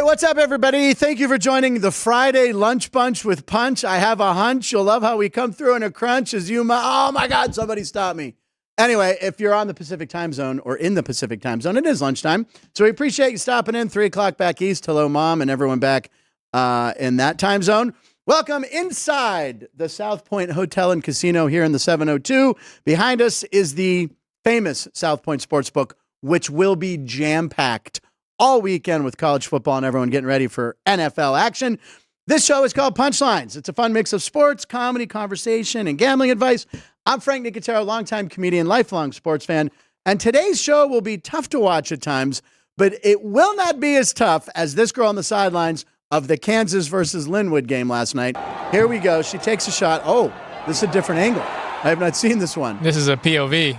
what's up, everybody? Thank you for joining the Friday Lunch Bunch with Punch. I have a hunch you'll love how we come through in a crunch as you oh my God, somebody stop me. Anyway, if you're on the Pacific time zone or in the Pacific time zone, it is lunchtime. So we appreciate you stopping in 3 o'clock back east. Hello, Mom, and everyone back in that time zone. Welcome inside the South Point Hotel and Casino here in the 702. Behind us is the famous South Point Sportsbook, which will be jam-packed all weekend with college football and everyone getting ready for NFL action. This show is called Punchlines. It's a fun mix of sports, comedy, conversation, and gambling advice. I'm Frank Nicotero, longtime comedian, lifelong sports fan, and today's show will be tough to watch at times, but it will not be as tough as this girl on the sidelines of the Kansas versus Linwood game last night. Here we go. She takes a shot. Oh, this is a different angle. I have not seen this one. This is a POV.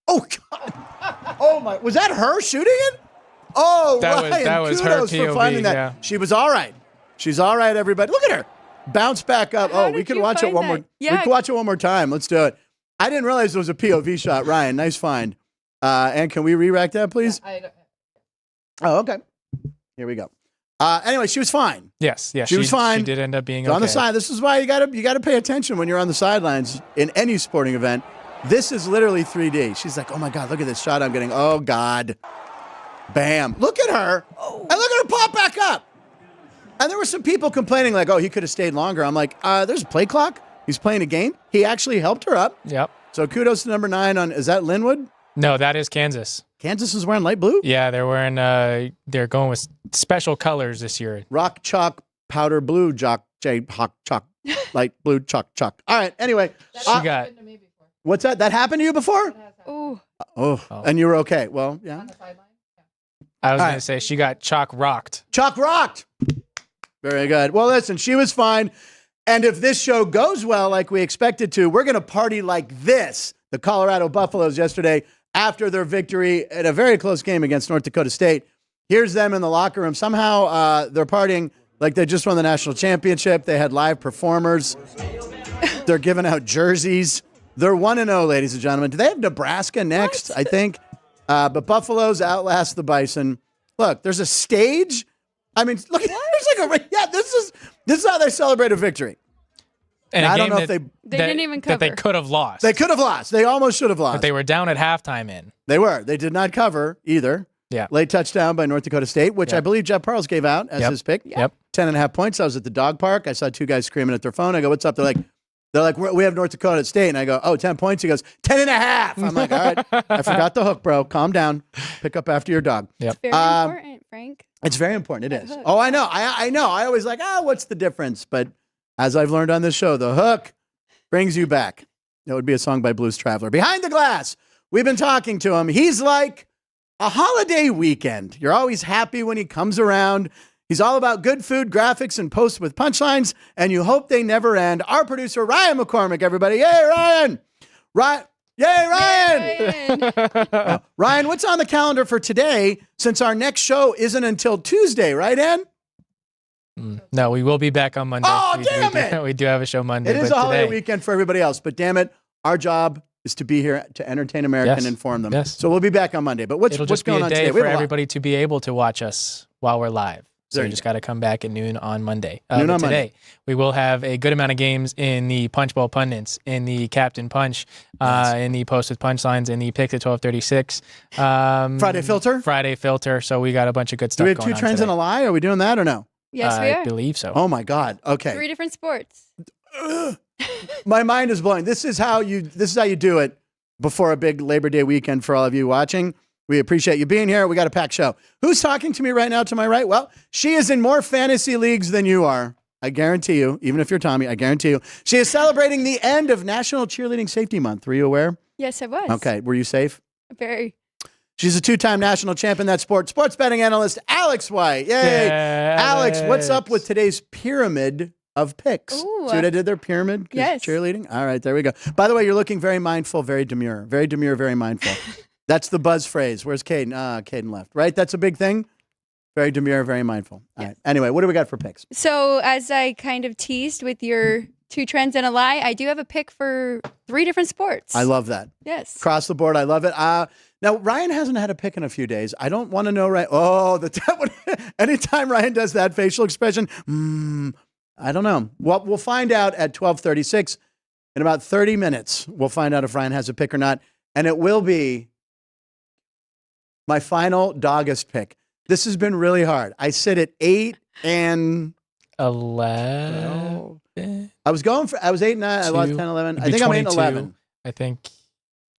Oh, God. Oh, my. Was that her shooting it? Oh, Ryan, that was her kudos POV, for finding that. yeah. She was all right. She's all right, everybody. Look at her. Bounce back up. How we did could you watch it find one that? more. Yeah. We could watch it one more time. Let's do it. I didn't realize it was a POV shot. Ryan, nice find. And can we re-rack that, please? Oh, okay. Here we go. Anyway, she was fine. Yes, She was fine. She did end up being So okay. on the side. This is why you gotta pay attention when you're on the sidelines in any sporting event. This is literally 3D. She's like, oh my God, look at this shot I'm getting. Oh God. Bam. Look at her. Oh. And look at her pop back up. And there were some people complaining like, oh, he could have stayed longer. I'm like, there's a play clock. He's playing a game. He actually helped her up. Yep. So kudos to number 9 on, is that Linwood? No, that is Kansas. Kansas is wearing light blue? Yeah, they're going with special colors this year. Rock, chalk, powder blue, chalk, light blue, chalk. All right, anyway. What's that? That happened to you before? Ooh. Oh, and you were okay. Well, yeah. I was going to say she got chalk rocked. Chalk rocked. Very good. Well, listen, she was fine. And if this show goes well like we expect it to, we're going to party like this. The Colorado Buffaloes yesterday after their victory at a very close game against North Dakota State. Here's them in the locker room. Somehow they're partying like they just won the national championship. They had live performers. They're giving out jerseys. They're 1-0, ladies and gentlemen. Do they have Nebraska next? What? I think. But Buffaloes outlast the Bison. Look, there's a stage. I mean, look, there's like this is how they celebrate a victory. And I don't know if they didn't even cover. That they could have lost. They could have lost. They almost should have lost. But they were down at halftime in. They were. They did not cover either. Yeah. Late touchdown by North Dakota State, which I believe Jeff Parles gave out as his pick. Yep. 10.5 points. I was at the dog park. I saw 2 guys screaming at their phone. I go, what's up? They're like, we have North Dakota State. And I go, oh, 10 points. He goes, 10.5. I'm like, all right, I forgot the hook, bro. Calm down. Pick up after your dog. Yep. Very important, Frank. It's very important. It is. Oh, I know. I know. I always like, what's the difference? But as I've learned on this show, the hook brings you back. That would be a song by Blues Traveler. Behind the Glass. We've been talking to him. He's like a holiday weekend. You're always happy when he comes around. He's all about good food, graphics, and posts with punchlines, and you hope they never end. Our producer, Ryan McCormick, everybody. Yay, Ryan! Yay, Ryan! Ryan, what's on the calendar for today since our next show isn't until Tuesday, right, Ann? No, we will be back on Monday. Oh, damn it! We do have a show Monday. It is a holiday weekend for everybody else, but damn it, our job is to be here to entertain America and inform them. Yes. So we'll be back on Monday. But what's going on today? It'll just be a day for everybody to be able to watch us while we're live. So you just got to come back at noon on Monday. Today, we will have a good amount of games in the Punch Bowl Pundits, in the Captain Punch, in the Post with Punchlines, in the Picks at 1236. Friday Filter. So we got a bunch of good stuff going on. Do we have 2 trends and a lie? Are we doing that or no? Yes, we are. I believe so. Oh, my God. Okay. 3 different sports. My mind is blowing. This is how you do it before a big Labor Day weekend for all of you watching. We appreciate you being here. We got a packed show. Who's talking to me right now to my right? Well, she is in more fantasy leagues than you are. I guarantee you, even if you're Tommy, I guarantee you. She is celebrating the end of National Cheerleading Safety Month. Were you aware? Yes, I was. Okay. Were you safe? Very. She's a 2-time national champ in that sport. Sports betting analyst, Alex White. Yay. Yeah, Alex, what's up with today's pyramid of picks? Ooh. See what I did there? Pyramid? Yes. Cheerleading? All right, there we go. By the way, you're looking very mindful, very demure. Very demure, very mindful. That's the buzz phrase. Where's Caden? Caden left, right? That's a big thing. Very demure, very mindful. All right. Anyway, what do we got for picks? So as I kind of teased with your 2 trends and a lie, I do have a pick for 3 different sports. I love that. Yes. Across the board, I love it. Now, Ryan hasn't had a pick in a few days. I don't want to know, right? Oh, anytime Ryan does that facial expression, I don't know. Well, we'll find out at 12:36 in about 30 minutes. We'll find out if Ryan has a pick or not. And it will be my final doggist pick. This has been really hard. I sit at 8 and 11. I was 8 and 9. I lost 10, 11. I think I'm 8 and 11. I think.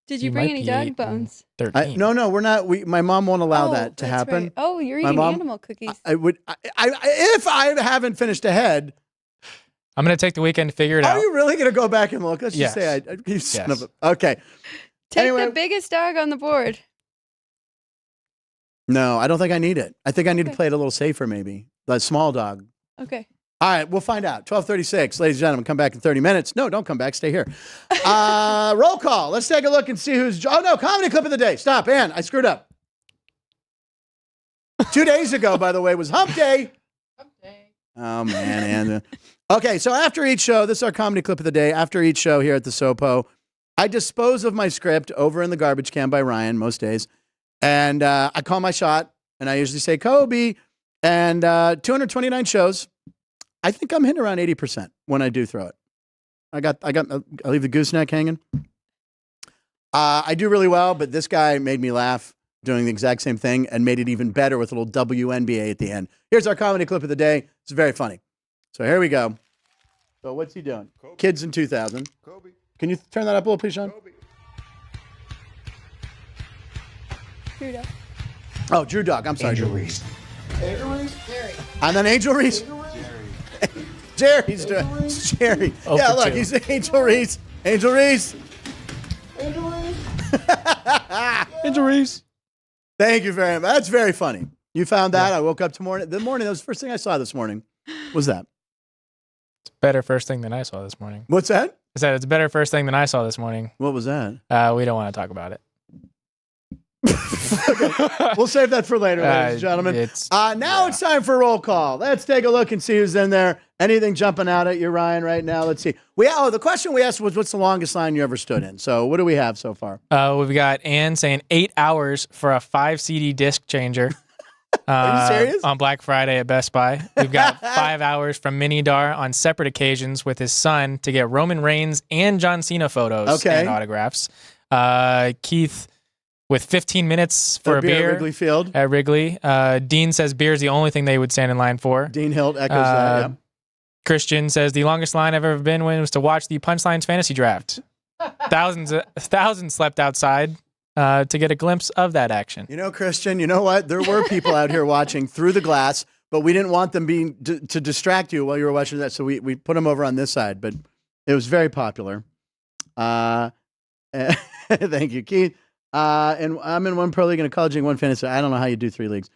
Did you bring any dog bones? 13. No, we're not. My mom won't allow that to happen. Right. Oh, you're eating animal cookies. I would. If I haven't finished ahead. I'm going to take the weekend to figure it out. Are you really going to go back and look? Let's just say you son of a. Okay. Take the biggest dog on the board. No, I don't think I need it. I think I need to play it a little safer, maybe. The small dog. Okay. All right, we'll find out. 12:36, ladies and gentlemen. Come back in 30 minutes. No, don't come back. Stay here. Roll call. Let's take a look and see who's. Oh no, comedy clip of the day. Stop, Ann. I screwed up. 2 days ago, by the way, was Hump Day. Hump Day. Oh man, Ann. Okay, so after each show, this is our comedy clip of the day. After each show here at the Sopo, I dispose of my script over in the garbage can by Ryan most days, and I call my shot, and I usually say Kobe, and 229 shows. I think I'm hitting around 80% when I do throw it. I leave the gooseneck hanging. I do really well, but this guy made me laugh doing the exact same thing and made it even better with a little WNBA at the end. Here's our comedy clip of the day. It's very funny. So here we go. So what's he doing? Kobe. Kids in 2000. Kobe. Can you turn that up a little, please, Sean? Kobe. Drew Dog. Oh, Drew Dog. I'm sorry. Angel Reese. Angel Reese? Jerry. And then Angel Reese. Jerry's doing Jerry. Oh, yeah, look, he's Angel Reese. Angel Reese. Angel Reese. Angel Reese. Thank you very much. That's very funny. You found that. Yeah. I woke up the morning. That was the first thing I saw this morning. Was that? It's a better first thing than I saw this morning. What's that? I said it's a better first thing than I saw this morning. What was that? We don't want to talk about it. Okay. We'll save that for later, ladies and gentlemen. It's time for roll call. Let's take a look and see who's in there. Anything jumping out at you, Ryan, right now? Let's see. The question we asked was, what's the longest line you ever stood in? So what do we have so far? We've got Ann saying 8 hours for a 5 CD disc changer. Are you serious? On Black Friday at Best Buy. We've got 5 hours from Mini Dar on separate occasions with his son to get Roman Reigns and John Cena photos and autographs. Keith with 15 minutes for a beer at Wrigley Field. At Wrigley. Dean says beer is the only thing they would stand in line for. Dean Hilt echoes that, yeah. Christian says the longest line I've ever been in was to watch the Punchlines fantasy draft. Thousands slept outside to get a glimpse of that action. You know, Christian, you know what? There were people out here watching through the glass, but we didn't want them to distract you while you were watching that, so we put them over on this side, but it was very popular. Thank you, Keith. And I'm in one pro league and a college league, one fantasy. I don't know how you do 3 leagues.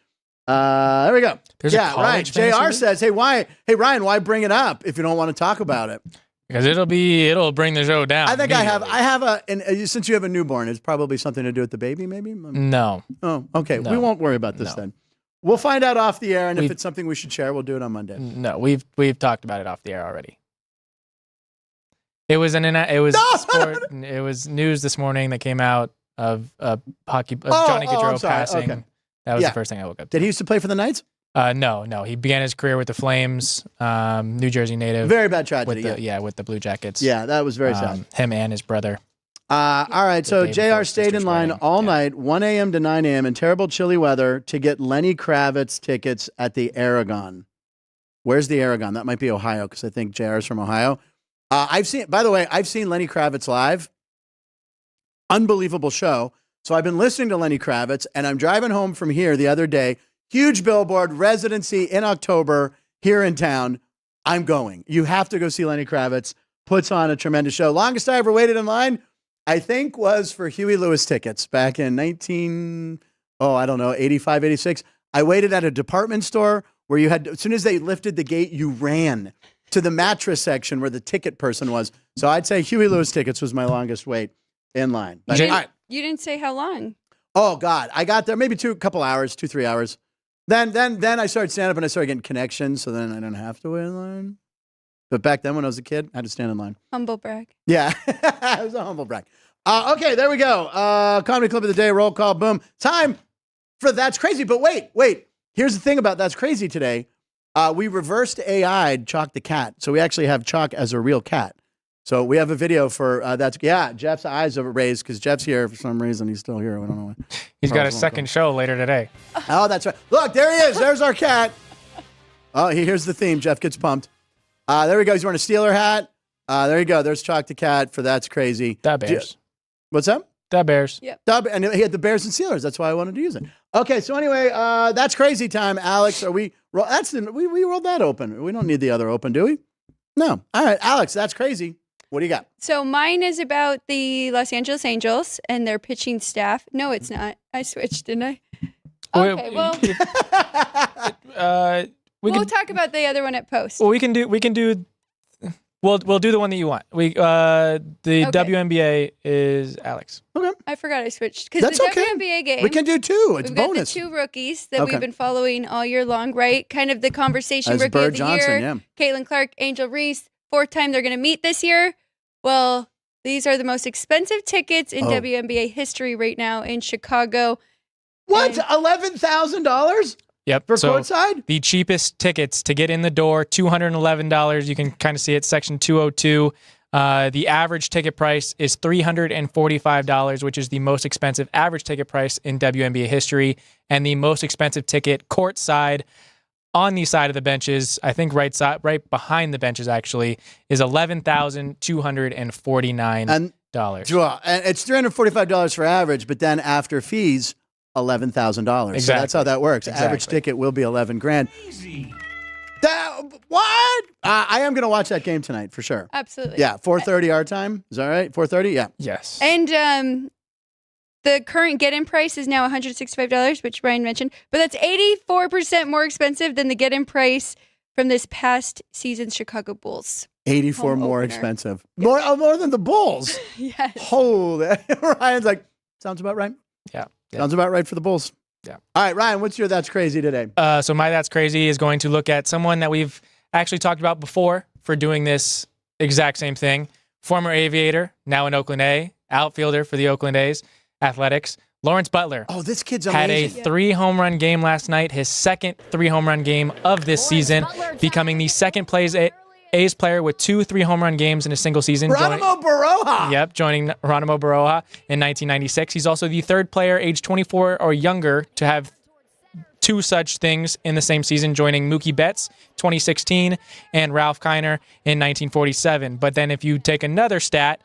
There we go. There's a college JR says, hey, Ryan, why bring it up if you don't want to talk about it? Because it'll bring the show down. I think I have and since you have a newborn, it's probably something to do with the baby, maybe? No. Oh, okay. No. We won't worry about this then. We'll find out off the air, and if it's something we should share, we'll do it on Monday. No, we've talked about it off the air already. It was it was news this morning that came out of Johnny Nicotero passing. Okay. That was the first thing I woke up to. Did he used to play for the Knights? No. He began his career with the Flames, New Jersey native. Very bad tragedy. With the Blue Jackets. Yeah, that was very sad. Him and his brother. All right, so JR stayed in line all night, 1 a.m. to 9 a.m. in terrible chilly weather to get Lenny Kravitz tickets at the Aragon. Where's the Aragon? That might be Ohio, because I think JR is from Ohio. I've seen Lenny Kravitz live. Unbelievable show. So I've been listening to Lenny Kravitz, and I'm driving home from here the other day. Huge billboard, residency in October here in town. I'm going. You have to go see Lenny Kravitz. Puts on a tremendous show. Longest I ever waited in line, I think, was for Huey Lewis tickets back in 85, 86. I waited at a department store where you had, as soon as they lifted the gate, you ran to the mattress section where the ticket person was. So I'd say Huey Lewis tickets was my longest wait in line. But, you didn't say how long. Oh God, I got there maybe 2-3 hours. Then I started stand up and I started getting connections, so then I didn't have to wait in line. But back then when I was a kid, I had to stand in line. Humble brag. Yeah, it was a humble brag. Okay, there we go. Comedy clip of the day, roll call, boom. Time for That's Crazy. But wait. Here's the thing about That's Crazy today. We reversed AI'd Chalk the cat. So we actually have Chalk as a real cat. So we have a video for Jeff's eyes are raised because Jeff's here for some reason. He's still here. We don't know why. He's got a second show later today. Oh, that's right. Look, there he is. There's our cat. Oh, here's the theme. Jeff gets pumped. There we go. He's wearing a Steeler hat. There you go. There's Chalk the cat for That's Crazy. The Bears. What's that? The Bears. Yep. And he had the Bears and Steelers. That's why I wanted to use it. Okay, so anyway, That's Crazy time. Alex, we rolled that open. We don't need the other open, do we? No. All right, Alex, That's Crazy. What do you got? So mine is about the Los Angeles Angels and their pitching staff. No, it's not. I switched, didn't I? Okay, well, we'll talk about the other one at post. Well, we'll do the one that you want. WNBA is Alex. Okay. I forgot I switched because the WNBA game. We can do two. It's we've bonus. Got the two rookies that we've been following all year long, right? Kind of the conversation. As rookie Bird of the Johnson, year. yeah. Caitlin Clark, Angel Reese. 4th time they're going to meet this year. Well, these are the most expensive tickets in WNBA history right now in Chicago. What? $11,000? Yep. For courtside? The cheapest tickets to get in the door, $211. You can kind of see it, section 202. The average ticket price is $345, which is the most expensive average ticket price in WNBA history. And the most expensive ticket courtside on the side of the benches, I think right behind the benches actually, is $11,249. And it's $345 for average, but then after fees, $11,000. Exactly. So that's how that works. Exactly. Average ticket will be $11,000. What? I am going to watch that game tonight for sure. Absolutely. Yeah, 4:30 our time. Is that right? 4:30? Yeah. Yes. And the current get-in price is now $165, which Brian mentioned, but that's 84% more expensive than the get-in price from this past season's Chicago Bulls. 84 more expensive. More than the Bulls. Yes. Holy. Ryan's like, sounds about right. Yeah. Sounds about right for the Bulls. Yeah. All right, Ryan, what's your That's Crazy today? So my That's Crazy is going to look at someone that we've actually talked about before for doing this exact same thing. Former Aviator, now in Oakland A, outfielder for the Oakland A's, Athletics. Lawrence Butler. Oh, this kid's had amazing. a 3-home run game last night, his second 3-home run game of this season, becoming the second place A's player with 2 3-home run games in a single season. Geronimo Baroja. Yep, joining Geronimo Baroja in 1996. He's also the 3rd player age 24 or younger to have 2 such things in the same season, joining Mookie Betts, 2016, and Ralph Kiner in 1947. But then if you take another stat,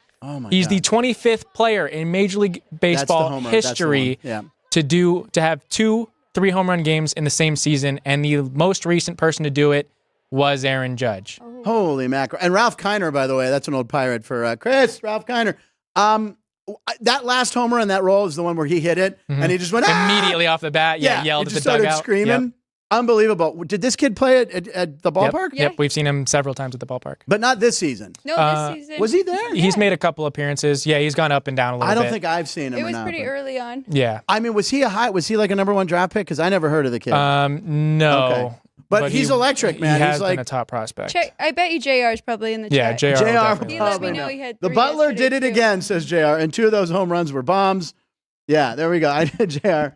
he's the 25th player in Major League Baseball history to have 2 3-home run games in the same season, and the most recent person to do it was Aaron Judge. Holy mackerel. And Ralph Kiner, by the way, that's an old pirate for Chris, Ralph Kiner. That last homer in that roll is the one where he hit it, and he just went immediately off the bat. Yelled at the dugout. Started screaming. Yep. Unbelievable. Did this kid play it at the ballpark? Yep, we've seen him several times at the ballpark. But not this season. No, this season. Was he there? He's made a couple apperances. Yeah, he's gone up and down a little bit. I don't think I've seen him. It was pretty early on. Yeah. I mean, was he like a number 1 draft pick? Because I never heard of the kid. No. Okay. But he's electric, man. He has he's like been a top prospect. I bet you JR is probably in the Yeah, chat. JR. He let me know he had The 3 Butler yesterday, did it too. again, says JR. And 2 of those home runs were bombs. Yeah, there we go. I did JR.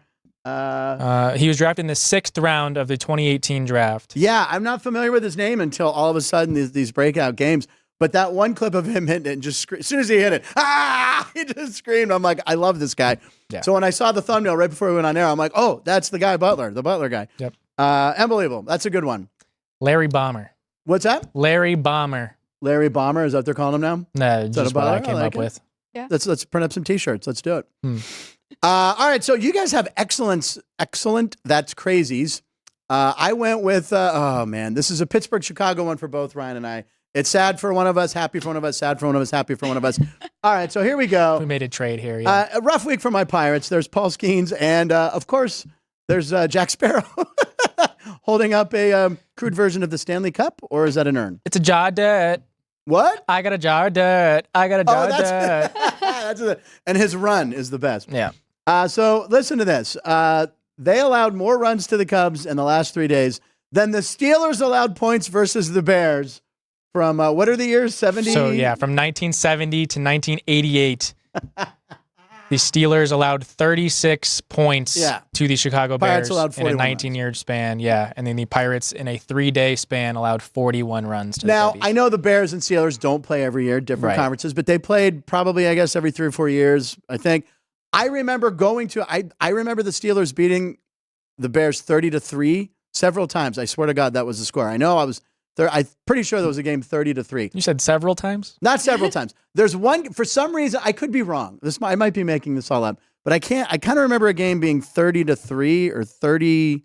He was drafted in the 6th round of the 2018 draft. Yeah, I'm not familiar with his name until all of a sudden these breakout games. But that one clip of him hitting it and just as soon as he hit it, he just screamed. I'm like, I love this guy. Yeah. So when I saw the thumbnail right before we went on air, I'm like, oh, that's the guy Butler, the Butler guy. Yep. Unbelievable. That's a good one. Larry Bomber. What's that? Larry Bomber. Larry Bomber, is that what they're calling him now? No, just what I Butler? came I like up it. with. Yeah. Let's print up some T-shirts. Let's do it. All right, so you guys have excellent That's Crazies. I went with, this is a Pittsburgh-Chicago one for both Ryan and I. It's sad for one of us, happy for one of us, sad for one of us, happy for one of us. All right, so here we go. We made a trade here. Yeah. A rough week for my Pirates. There's Paul Skeens, and of course, there's Jack Sparrow holding up a crude version of the Stanley Cup, or is that an urn? It's a jar of dirt. What? I got a jar of dirt. I got a jar of dirt. And his run is the best. Yeah. So listen to this. They allowed more runs to the Cubs in the last 3 days than the Steelers allowed points versus the Bears from, what are the years? 70? So, yeah, from 1970 to 1988. The Steelers allowed 36 points to the Chicago Pirates Bears allowed in a 19-year span. Yeah, and then the Pirates in a 3-day span allowed 41 runs to Now, the I know the Bears and Steelers don't play every year, different conferences, but they played probably, I guess, every 3 or 4 years, I think. I remember I remember the Steelers beating the Bears 30-3 several times. I swear to God, that was the score. I know I'm pretty sure there was a game 30-3. You said several times? Not several times. There's one, for some reason, I could be wrong. I might be making this all up, but I kind of remember a game being 30-3 or 38-3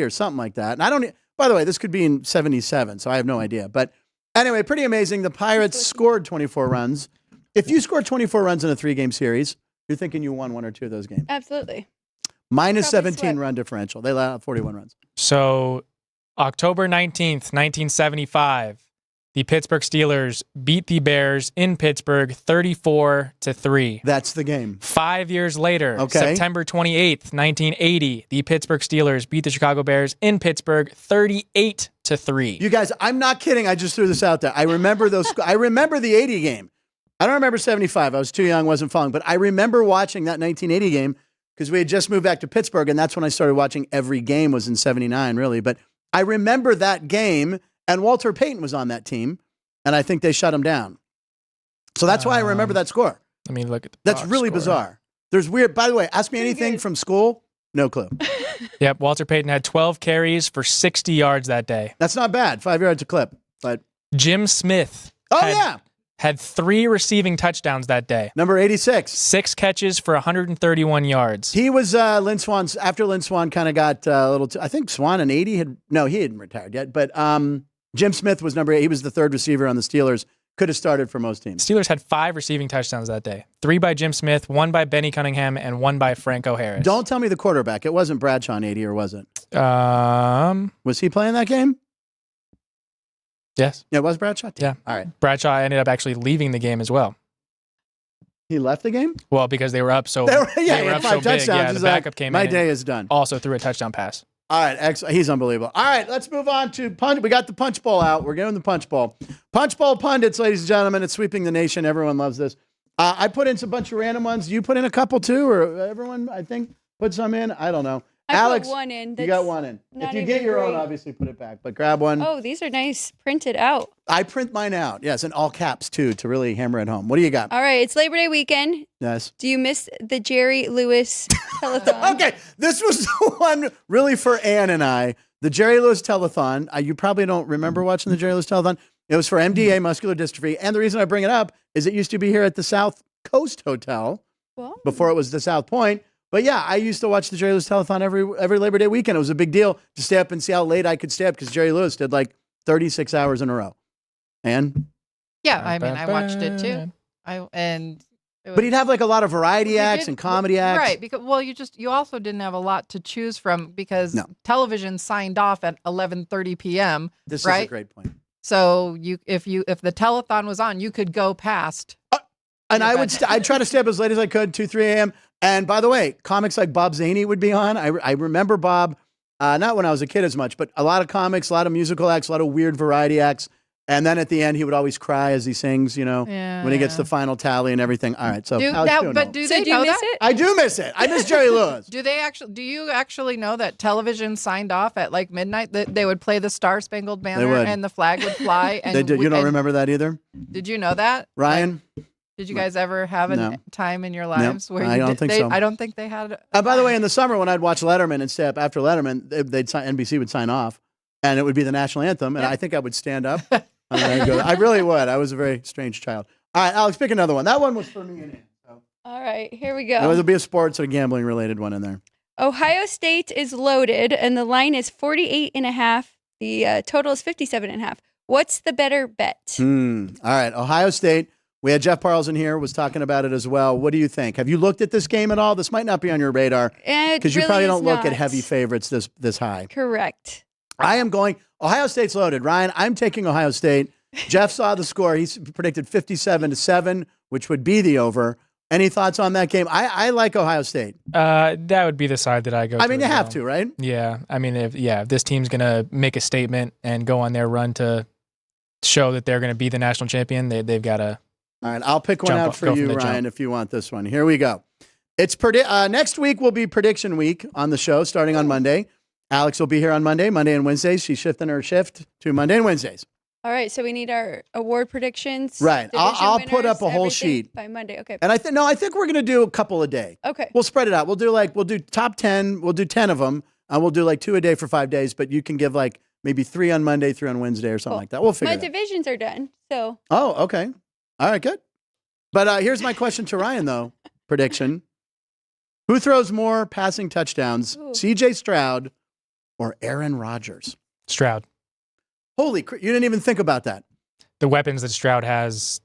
or something like that. And by the way, this could be in 77, so I have no idea. But anyway, pretty amazing. The Pirates scored 24 runs. If you score 24 runs in a 3-game series, you're thinking you won 1 or 2 of those games. Absolutely. Minus Probably 17 swept. run differential. They allowed 41 runs. So October 19th, 1975, the Pittsburgh Steelers beat the Bears in Pittsburgh 34-3. That's the game. 5 years later, September 28th, 1980, the Pittsburgh Steelers beat the Chicago Bears in Pittsburgh 38-3. You guys, I'm not kidding. I just threw this out there. I remember those. I remember the 80 game. I don't remember 75. I was too young, wasn't following. But I remember watching that 1980 game because we had just moved back to Pittsburgh, and that's when I started watching every game was in 79, really. But I remember that game, and Walter Payton was on that team, and I think they shut him down. So that's why I remember that score. Let me look at the That's box really score. bizarre. There's weird. By the way, ask me anything from school. No clue. Yep, Walter Payton had 12 carries for 60 yards that day. That's not bad. 5 yards a clip. But Jim Smith had 3 receiving touchdowns that day. Number 86. 6 catches for 131 yards. He was Lynn Swan's, after Lynn Swan kind of got a little, I think Swan and 80 he hadn't retired yet, but Jim Smith was number 8. He was the 3rd receiver on the Steelers. Could have started for most teams. Steelers had 5 receiving touchdowns that day. 3 by Jim Smith, 1 by Benny Cunningham, and 1 by Franco Harris. Don't tell me the quarterback. It wasn't Bradshaw in 80, or was it? Was he playing that game? Yes. Yeah, it was Bradshaw? Yeah. All right. Bradshaw ended up actually leaving the game as well. He left the game? Well, because they were up so he up had 5 so big. touchdowns. Yeah, He's the backup came my in. day is done. Also threw a touchdown pass. All right, excellent. He's unbelievable. All right, let's move on to Punch. We got the Punch Bowl out. We're getting the Punch Bowl. Punch Bowl pundits, ladies and gentlemen. It's sweeping the nation. Everyone loves this. I put in some bunch of random ones. You put in a couple too, or everyone, I think, put some in. I don't know. Alex, put one in. You got one in. If you get your own, obviously put it back, but grab one. Oh, these are nice. Printed out. I print mine out. Yes, in all caps too, to really hammer it home. What do you got? All right, it's Labor Day weekend. Yes. Do you miss the Jerry Lewis telethon? Okay, this was the one really for Ann and I. The Jerry Lewis telethon. You probably don't remember watching the Jerry Lewis telethon. It was for MDA, muscular dystrophy, and the reason I bring it up is it used to be here at the South Coast Hotel before it was the South Point. But yeah, I used to watch the Jerry Lewis telethon every Labor Day weekend. It was a big deal to stay up and see how late I could stay up because Jerry Lewis did like 36 hours in a row. And yeah, I mean, I watched it too. But he'd have like a lot of variety acts and comedy acts. Right, because you also didn't have a lot to choose from because television signed off at 11:30 p.m. This right? is a great point. So if the telethon was on, you could go past. And I'd try to stay up as late as I could, 2, 3 a.m. And by the way, comics like Bob Zaney would be on. I remember Bob, not when I was a kid as much, but a lot of comics, a lot of musical acts, a lot of weird variety acts. And then at the end, he would always cry as he sings, when he gets the final tally and everything. All right, so do you miss it? I do miss it. I miss Jerry Lewis. Do you actually know that television signed off at like midnight? That they would play the Star Spangled Banner and the flag would fly. And they did. You don't remember that either? Did you know that, Ryan? Did you guys ever have a time in your lives where I don't think so. I don't think they had. By the way, in the summer when I'd watch Letterman and stay up after Letterman, NBC would sign off, and it would be the national anthem, and I think I would stand up. I really would. I was a very strange child. All right, Alex, pick another one. That one was for me and Ann. So. All right, here we go. There'll be a sports or gambling related one in there. Ohio State is loaded, and the line is 48.5. The total is 57.5. What's the better bet? All right, Ohio State. We had Jeff Parles in here, was talking about it as well. What do you think? Have you looked at this game at all? This might not be on your radar because you probably don't look at heavy favorites this high. Correct. I am going. Ohio State's loaded. Ryan, I'm taking Ohio State. Jeff saw the score. He predicted 57-7, which would be the over. Any thoughts on that game? I like Ohio State. That would be the side that I go to. I mean, you have to, right? Yeah. I mean, if this team's going to make a statement and go on their run to show that they're going to be the national champion, they've got to All right, I'll pick one out for you, Ryan, if you want this one. Here we go. It's next week will be prediction week on the show, starting on Monday. Alex will be here on Monday and Wednesdays. She's shifting her shift to Monday and Wednesdays. All right, so we need our award predictions. Right, I'll put up a whole sheet by Monday. Okay. And I think we're gonna do a couple a day. Okay. We'll spread it out. We'll do top 10. We'll do 10 of them. We'll do like 2 a day for 5 days. But you can give like maybe 3 on Monday, 3 on Wednesday, or something like that. We'll figure it out. My divisions are done. So. Oh, okay. All right, good. But here's my question to Ryan though. Prediction: who throws more passing touchdowns, C.J. Stroud or Aaron Rodgers? Stroud. Holy crap, you didn't even think about that. The weapons that Stroud has.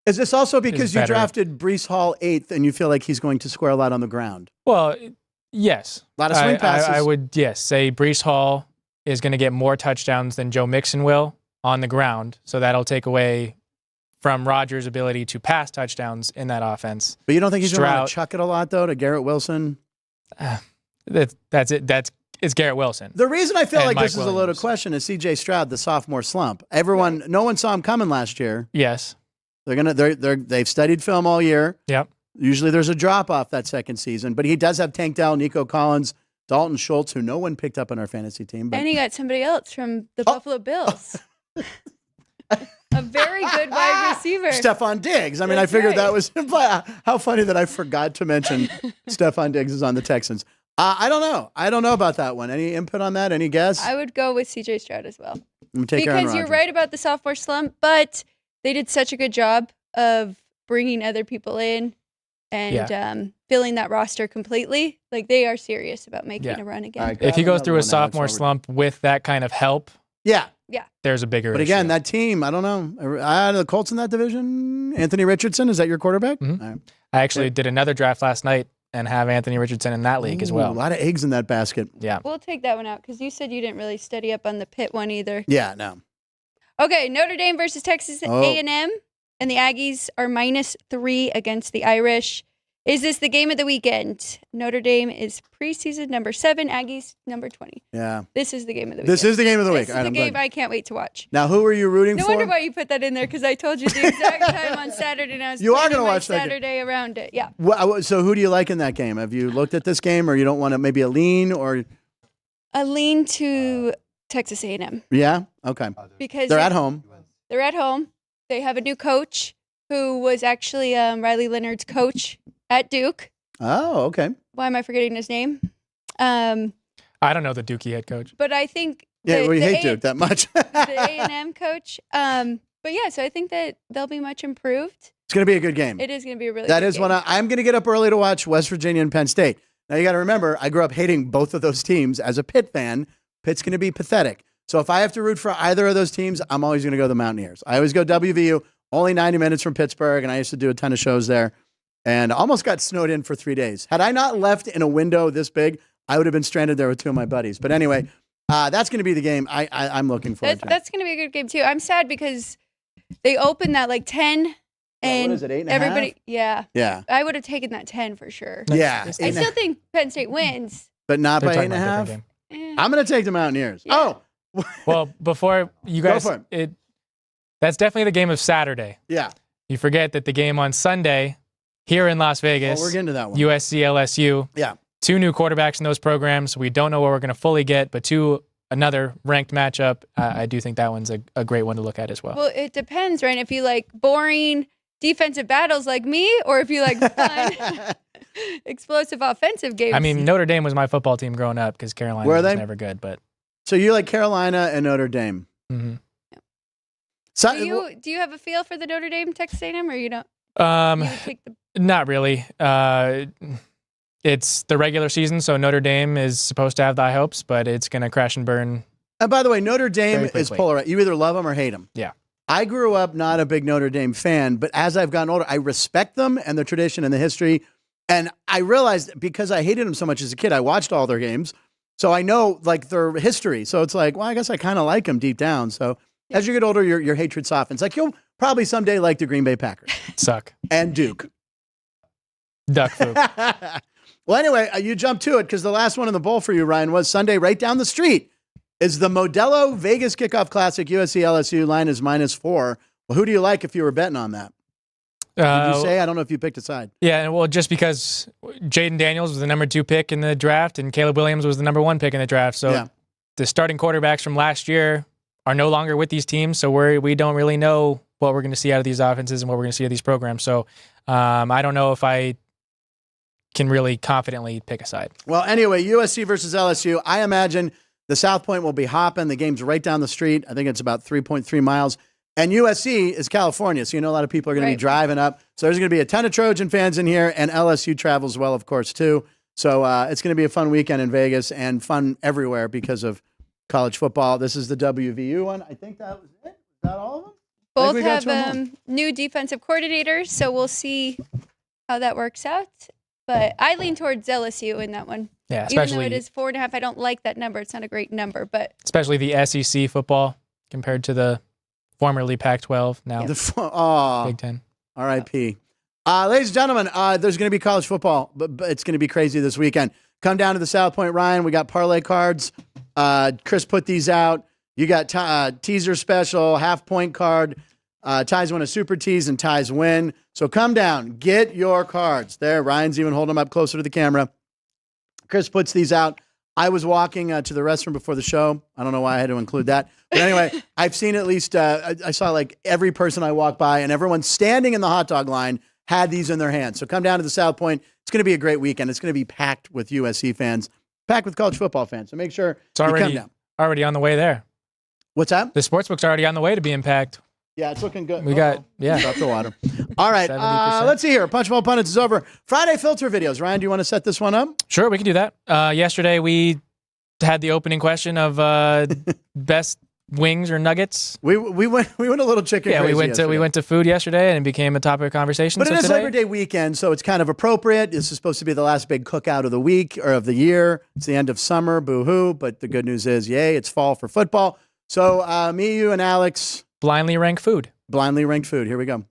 Is this also because you drafted Breece Hall 8th and you feel like he's going to score a lot on the ground? Well, yes. A lot of swing passes. I would, say Breece Hall is going to get more touchdowns than Joe Mixon will on the ground. So that'll take away from Rodgers' ability to pass touchdowns in that offense. But you don't think he's going to want to chuck it a lot, though, to Garrett Wilson? That's it. It's Garrett Wilson. The reason I feel like Mike this is Williams. a loaded question is C.J. Stroud, the sophomore slump. No one saw him coming last year. Yes. They've studied film all year. Yep. Usually there's a drop off that second season, but he does have Tank Dell, Nico Collins, Dalton Schultz, who no one picked up on our fantasy team. But... And he got somebody else from the Buffalo Bills. A very good wide receiver. Stephon Diggs. I mean, That's I figured right. that was how funny that I forgot to mention Stephon Diggs is on the Texans. I don't know. I don't know about that one. Any input on that? Any guess? I would go with C.J. Stroud as well. Because you're right about the sophomore slump, but they did such a good job of bringing other people in and filling that roster completely. Like, they are serious about making a run again. If he goes through a sophomore slump with that kind of help, there's a bigger But again, that team, I don't know. The Colts in that division, Anthony Richardson, is that your quarterback? Mm-hmm. Right. I actually did another draft last night and have Anthony Richardson in that league as well. A lot of eggs in that basket. Yeah. We'll take that one out because you said you didn't really study up on the Pitt one either. Yeah, no. Okay, Notre Dame versus Texas A&M, and the Aggies are -3 against the Irish. Is this the game of the weekend? Notre Dame is preseason number 7, Aggies number 20. Yeah. This is the game of the weekend. This is the game of the week. This is the game I can't wait to watch. Now, who are you rooting for? No wonder why you put that in there, because I told you the exact time on Saturday, and I was you are going to watch that Saturday around it. Yeah. Well, so who do you like in that game? Have you looked at this game, or you don't want to maybe a lean or? A lean to Texas A&M. Yeah. Okay. Because they're at home. They're at home. They have a new coach who was actually Riley Leonard's coach at Duke. Oh, okay. Why am I forgetting his name? I don't know the Dookie head coach. But I think we hate Duke that much. The A&M coach. But yeah, so I think that they'll be much improved. It's going to be a good game. It is going to be a really That good is game. when I'm going to get up early to watch West Virginia and Penn State. Now, you got to remember, I grew up hating both of those teams. As a Pitt fan, Pitt's going to be pathetic. So if I have to root for either of those teams, I'm always going to go the Mountaineers. I always go WVU, only 90 minutes from Pittsburgh, and I used to do a ton of shows there. And almost got snowed in for 3 days. Had I not left in a window this big, I would have been stranded there with 2 of my buddies. But anyway, that's going to be the game I'm looking forward to. That's going to be a good game, too. I'm sad because they opened that like 10. And what is it, 8.5? everybody, yeah. I would have taken that 10 for sure. Yeah. I still think Penn State wins. But not They're by talking 8.5? about a different game. I'm going to take the Mountaineers. Yeah. Oh. Well, before you guys, Go for it. That's definitely the game of Saturday. Yeah. You forget that the game on Sunday here in Las Vegas, we're getting to that one. USC, LSU. Yeah. 2 new quarterbacks in those programs. We don't know what we're going to fully get, but another ranked matchup. I do think that one's a great one to look at as well. Well, it depends, right? If you like boring defensive battles like me, or if you like fun, explosive offensive games. I mean, Notre Dame was my football team growing up because Carolina was never good. But so you like Carolina and Notre Dame? Mm-hmm. Yeah. So, do you have a feel for the Notre Dame Texas A&M, or you don't? You would take the... Not really. It's the regular season, so Notre Dame is supposed to have the high hopes, but it's going to crash and burn. And by the way, Notre Dame is polarized. You either love them or hate them. Yeah. I grew up not a big Notre Dame fan, but as I've gotten older, I respect them and the tradition and the history. And I realized because I hated them so much as a kid, I watched all their games. So I know like their history. So it's like, well, I guess I kind of like them deep down. So as you get older, your hatred softens. Like you'll probably someday like the Green Bay Packers. Suck. And Duke. Duck food. Well, anyway, you jumped to it because the last one in the bowl for you, Ryan, was Sunday right down the street. Is the Modelo Vegas Kickoff Classic USC LSU line is -4. Well, who do you like if you were betting on that? Did you say? I don't know if you picked a side. Yeah, well, just because Jaden Daniels was the number 2 pick in the draft and Caleb Williams was the number 1 pick in the draft. So the starting quarterbacks from last year are no longer with these teams. So we don't really know what we're going to see out of these offenses and what we're going to see out of these programs. So I don't know if I can really confidently pick a side. Well, anyway, USC versus LSU. I imagine the South Point will be hopping. The game's right down the street. I think it's about 3.3 miles. And USC is California, so you know a lot of people are going to be driving up. So there's going to be a ton of Trojan fans in here, and LSU travels well, of course, too. So it's going to be a fun weekend in Vegas and fun everywhere because of college football. This is the WVU one. I think that was it. Is that all of them? Both have new defensive coordinators, so we'll see how that works out. But I lean towards LSU in that one. Yeah, especially even though it is 4.5. I don't like that number. It's not a great number, but especially the SEC football compared to the formerly Pac-12, now Big Ten. R.I.P. Ladies and gentlemen, there's going to be college football, but it's going to be crazy this weekend. Come down to the South Point, Ryan. We got parlay cards. Chris put these out. You got teaser special, half-point card. Ties win a super tease, and ties win. So come down. Get your cards. There, Ryan's even holding them up closer to the camera. Chris puts these out. I was walking to the restroom before the show. I don't know why I had to include that. But anyway, I've seen at least, I saw like every person I walked by and everyone standing in the hot dog line had these in their hands. So come down to the South Point. It's going to be a great weekend. It's going to be packed with USC fans, packed with college football fans. So make sure it's already on the way there. What's that? The sportsbook's already on the way to being packed. Yeah, it's looking good. We got Drop the water. All right, let's see here. Punchbowl Pundits is over. Friday filter videos. Ryan, do you want to set this one up? Sure, we can do that. Yesterday we had the opening question of best wings or nuggets. We went a little chicken. Yeah, crazy we went to food yesterday and it became a topic of conversation. But it is Labor Day weekend, so it's kind of appropriate. This is supposed to be the last big cookout of the week or of the year. It's the end of summer, boo-hoo. But the good news is, yay, it's fall for football. So me, you, and Alex blindly ranked food. Here we go.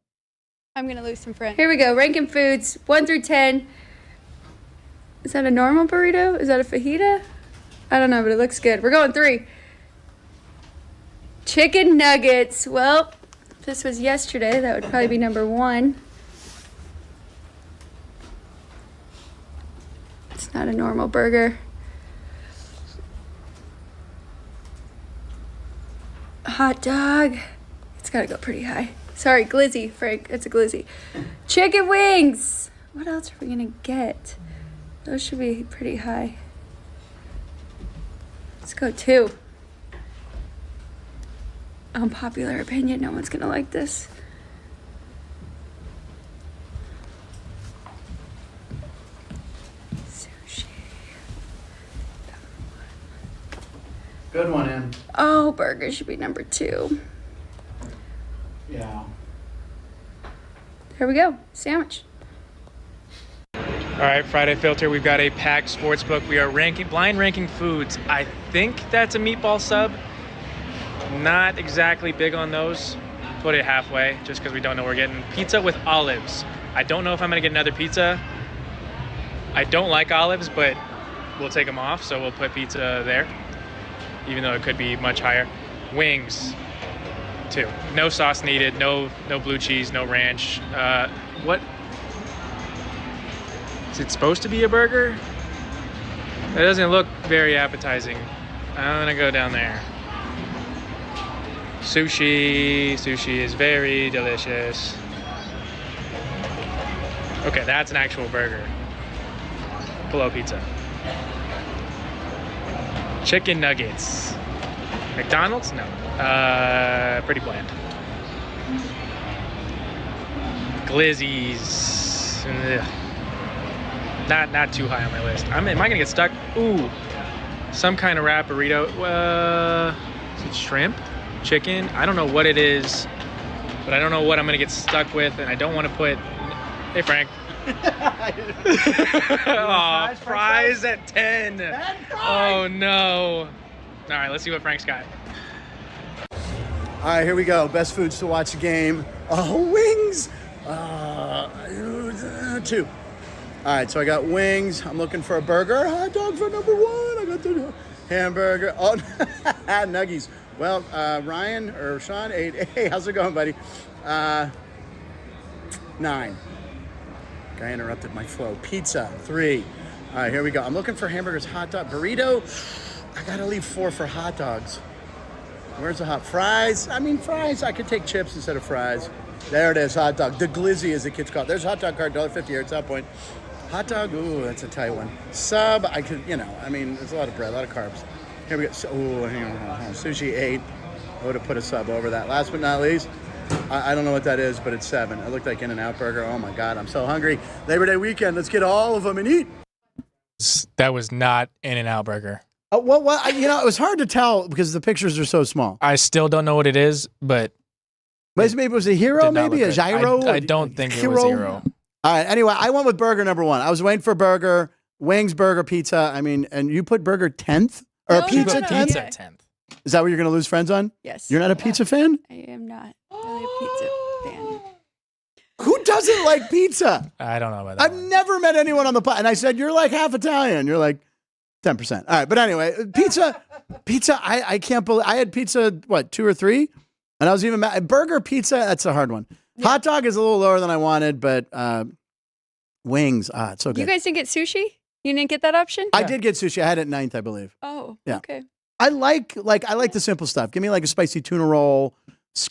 I'm going to lose some friends. Here we go. Ranking foods 1 through 10. Is that a normal burrito? Is that a fajita? I don't know, but it looks good. We're going 3. Chicken nuggets. Well, if this was yesterday, that would probably be number 1. It's not a normal burger. Hot dog. It's got to go pretty high. Sorry, glizzy, Frank. It's a glizzy. Chicken wings. What else are we going to get? Those should be pretty high. Let's go 2. Unpopular opinion. No one's going to like this. Sushi. Good one, Em. Oh, burger should be number 2. Yeah. There we go. Sandwich. All right, Friday filter. We've got a packed sportsbook. We are blind ranking foods. I think that's a meatball sub. Not exactly big on those. Put it halfway, just because we don't know what we're getting. Pizza with olives. I don't know if I'm gonna get another pizza. I don't like olives, but we'll take them off, so we'll put pizza there, even though it could be much higher. Wings. 2. No sauce needed. No blue cheese. No ranch. What? Is it supposed to be a burger? That doesn't look very appetizing. I'm gonna go down there. Sushi. Sushi is very delicious. Okay, that's an actual burger. Below pizza. Chicken nuggets. McDonald's? No. Pretty bland. Glizzies. Ugh. Not too high on my list. Am I gonna get stuck? Ooh, some kind of wrap burrito. Is it shrimp? Chicken? I don't know what it is, but I don't know what I'm gonna get stuck with, and I don't want to put. Hey, Frank. Oh, fries at 10. Oh no. All right, let's see what Frank's got. All right, here we go. Best foods to watch a game. Oh, wings. 2. All right, so I got wings. I'm looking for a burger. Hot dog for number 1. I got the hamburger. Oh, nuggies. Well, Ryan or Sean ate. Hey, how's it going, buddy? 9. Guy interrupted my flow. Pizza, 3. All right, here we go. I'm looking for hamburgers, hot dog, burrito. I gotta leave 4 for hot dogs. Where's the hot fries? I mean, fries. I could take chips instead of fries. There it is, hot dog. The glizzy, as the kids call it. There's a hot dog cart, $1.50 here at South Point. Hot dog, ooh, that's a tight one. Sub, I could, I mean, there's a lot of bread, a lot of carbs. Here we go. Hang on. Sushi, 8. I would have put a sub over that. Last but not least, I don't know what that is, but it's 7. It looked like In-N-Out Burger. Oh my God, I'm so hungry. Labor Day weekend, let's get all of them and eat. That was not In-N-Out Burger. Well, it was hard to tell because the pictures are so small. I still don't know what it is, but maybe it was a hero, maybe a gyro. I don't think it was a hero. All right. Anyway, I went with burger number 1. I was waiting for burger, wings, burger, pizza. I mean, and you put burger 10th or pizza 10th? Pizza 10th. Is that what you're going to lose friends on? Yes. You're not a pizza fan? I am not really a pizza fan. Who doesn't like pizza? I don't know about that. I've never met anyone on the pod. And I said, you're like half Italian. You're like 10%. All right. But anyway, pizza, I can't believe I had pizza, 2 or 3? And I was even mad. Burger, pizza, that's a hard one. Yeah. Hot dog is a little lower than I wanted, but wings, it's so good. You guys didn't get sushi? You didn't get that option? I did get sushi. I had it 9th, I believe. Oh, yeah. Okay. I like the simple stuff. Give me like a spicy tuna roll,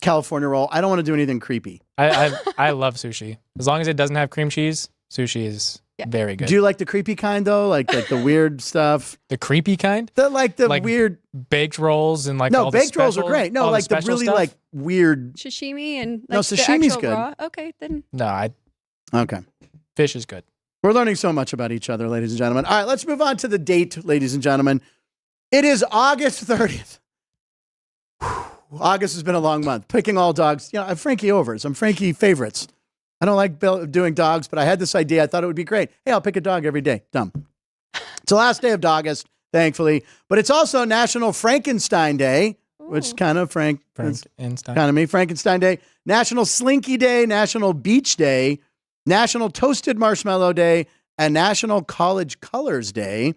California roll. I don't want to do anything creepy. I love sushi. As long as it doesn't have cream cheese, sushi is very good. Do you like the creepy kind though? Like the weird stuff? The creepy kind? The weird baked rolls and no, baked rolls are great. No, like the really stuff? Like weird sashimi and like no, sashimi's good. Raw? Okay, then. No, okay. Fish is good. We're learning so much about each other, ladies and gentlemen. All right, let's move on to the date, ladies and gentlemen. It is August 30th. August has been a long month. Picking all dogs. I'm Frankie overs. I'm Frankie favorites. I don't like doing dogs, but I had this idea. I thought it would be great. Hey, I'll pick a dog every day. Dumb. It's the last day of August, thankfully. But it's also National Frankenstein Day, which is kind of Frankenstein. Kind of me. Frankenstein Day. National Slinky Day. National Beach Day. National Toasted Marshmallow Day. And National College Colors Day.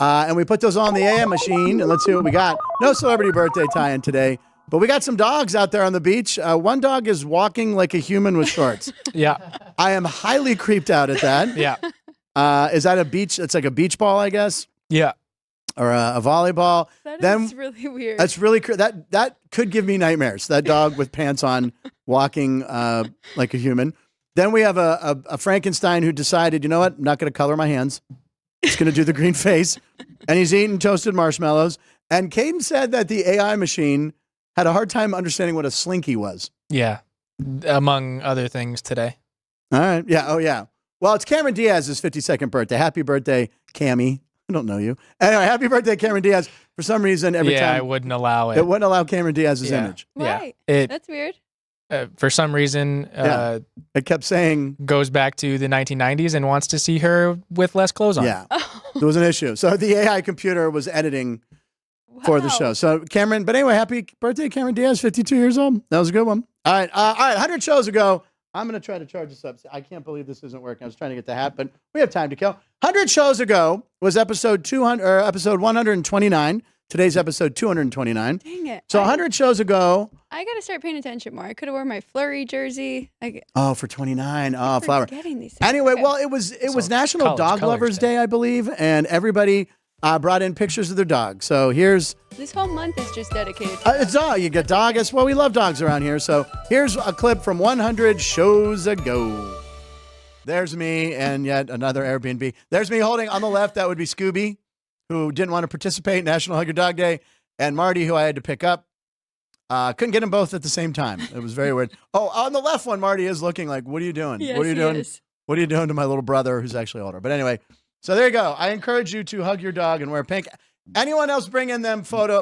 And we put those on the AM machine, and let's see what we got. No celebrity birthday tie-in today, but we got some dogs out there on the beach. One dog is walking like a human with shorts. Yeah. I am highly creeped out at that. Yeah. Is that a beach? It's like a beach ball, I guess. Yeah. Or a volleyball. That's really weird. That's really that could give me nightmares. That dog with pants on walking like a human. Then we have a Frankenstein who decided, you know what? I'm not going to color my hands. He's going to do the green face, and he's eating toasted marshmallows. And Caden said that the AI machine had a hard time understanding what a slinky was. Yeah, among other things today. All right. Yeah. Oh, yeah. Well, it's Cameron Diaz's 52nd birthday. Happy birthday, Cammy. I don't know you. Anyway, happy birthday, Cameron Diaz. For some reason, every time. Yeah, I wouldn't allow it. It wouldn't allow Cameron Diaz's image. Why? Yeah. That's weird. For some reason, it kept saying goes back to the 1990s and wants to see her with less clothes on. Yeah, there was an issue. So the AI computer was editing for the show. So Cameron, but anyway, happy birthday, Cameron Diaz, 52 years old. That was a good one. All right, 100 shows ago. I'm going to try to charge this up. I can't believe this isn't working. I was trying to get the hat, but we have time to kill. 100 shows ago was episode 200 or episode 129. Today's episode 229. Dang it. So 100 shows ago. I got to start paying attention more. I could have worn my Flurry jersey. For 29. Oh, flower. These anyway, well, it was National Dog Lovers Day, I believe, and everybody brought in pictures of their dog. So here's... This whole month is just dedicated to it's dog. You get dog. Well, we love dogs around here. So here's a clip from 100 shows ago. There's me and yet another Airbnb. There's me holding on the left. That would be Scooby, who didn't want to participate in National Hug Your Dog Day, and Marty, who I had to pick up. Couldn't get them both at the same time. It was very weird. Oh, on the left one, Marty is looking like, what are you doing? Yes, what are you doing? Is. What are you doing to my little brother who's actually older? But anyway, so there you go. I encourage you to hug your dog and wear pink. Anyone else bring a photo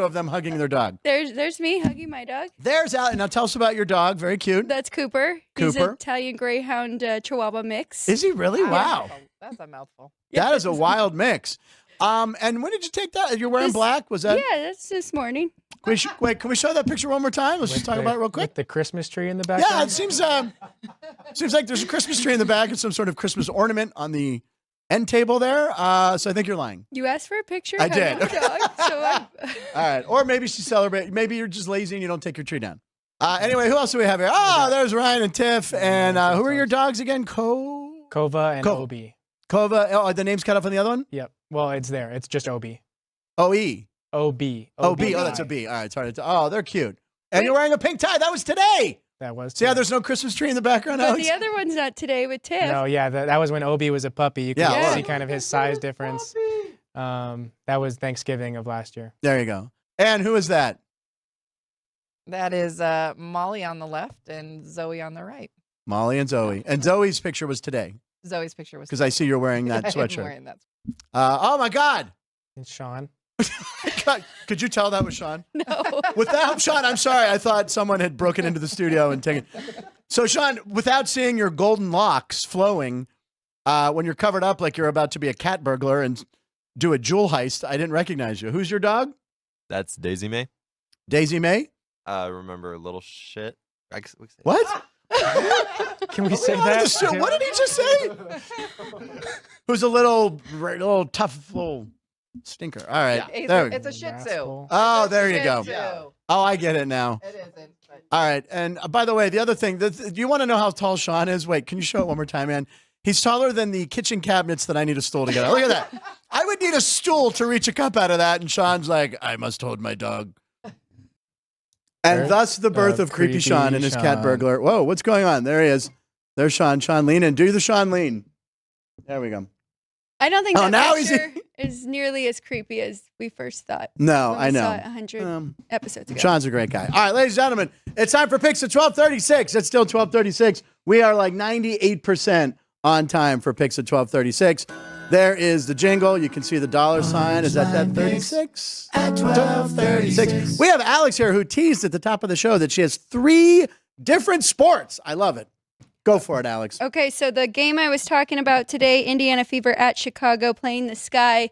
of them hugging their dog. There's me hugging my dog. There's Al. Now tell us about your dog. Very cute. That's Cooper. He's an Italian Greyhound Chihuahua mix. Is he really? Wow. That's a mouthful. That is a wild mix. And when did you take that? You're wearing black? Was that? Yeah, that's this morning. Wait, can we show that picture one more time? Let's just talk about it real quick. With the Christmas tree in the background? Yeah, it seems like there's a Christmas tree in the back and some sort of Christmas ornament on the end table there. So I think you're lying. You asked for a picture. I did. Dog, so all right. Or maybe she's celebrating. Maybe you're just lazy and you don't take your tree down. Anyway, who else do we have here? Oh, there's Ryan and Tiff. And who are your dogs again? Kova and Obi. Kova. Oh, are the names cut off on the other one? Yep. Well, it's there. It's just Obi. O-E. O-B. O-B. Oh, that's a B. All right. Sorry. Oh, they're cute. And you're wearing a pink tie. That was today. That was today. See how there's no Christmas tree in the background, But Alex? the other one's not today with Tiff. No, yeah. That was when Obi was a puppy. You could see kind of his size difference. That was Thanksgiving of last year. There you go. And who is that? That is Molly on the left and Zoe on the right. Molly and Zoe. And Zoe's picture was today. Zoe's picture was because I see you're wearing that sweatshirt. I'm wearing that. Oh my God! It's Sean. God, could you tell that was Sean? No. Without Sean, I'm sorry. I thought someone had broken into the studio and taken. So Sean, without seeing your golden locks flowing, when you're covered up like you're about to be a cat burglar and do a jewel heist, I didn't recognize you. Who's your dog? That's Daisy May. Daisy May. Remember little shit. What? Can we say that? What did he just say? Who's a little tough little stinker. All right. Yeah, it's a Shih Tzu. Oh, there you go. Yeah. Oh, I get it now. It isn't. But... All right. And by the way, the other thing, do you want to know how tall Sean is? Wait, can you show it one more time, man? He's taller than the kitchen cabinets that I need a stool to get out. Look at that. I would need a stool to reach a cup out of that. And Sean's like, I must hold my dog. And thus the birth of Creepy Sean and his cat burglar. Whoa, what's going on? There he is. There's Sean. Sean, lean in. Do the Sean lean. There we go. I don't think that picture is nearly as creepy as we first thought. No, when I we know. Saw it 100 episodes ago. Sean's a great guy. All right, ladies and gentlemen, it's time for Picks at 12:36. It's still 12:36. We are like 98% on time for Picks at 12:36. There is the jingle. You can see the dollar sign. Is that 36? At 12:36. We have Alex here who teased at the top of the show that she has 3 different sports. I love it. Go for it, Alex. Okay, so the game I was talking about today, Indiana Fever at Chicago playing the Sky.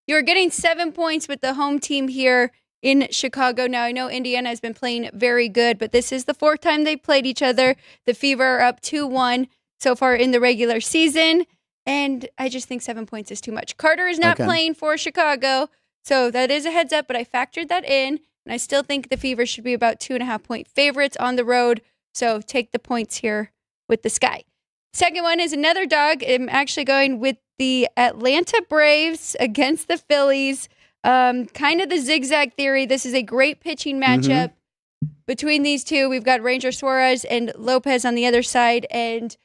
You're getting 7 points with the home team here in Chicago. Now, I know Indiana has been playing very good, but this is the 4th time they've played each other. The Fever are up 2-1 so far in the regular season, and I just think 7 points is too much. Carter is not playing for Chicago, so that is a heads up, but I factored that in, and I still think the Fever should be about 2.5-point favorites on the road, so take the points here with the Sky. Second one is another dog. I'm actually going with the Atlanta Braves against the Phillies. Kind of the zigzag theory. This is a great pitching matchup between these two. We've got Ranger Suarez and Lopez on the other side. And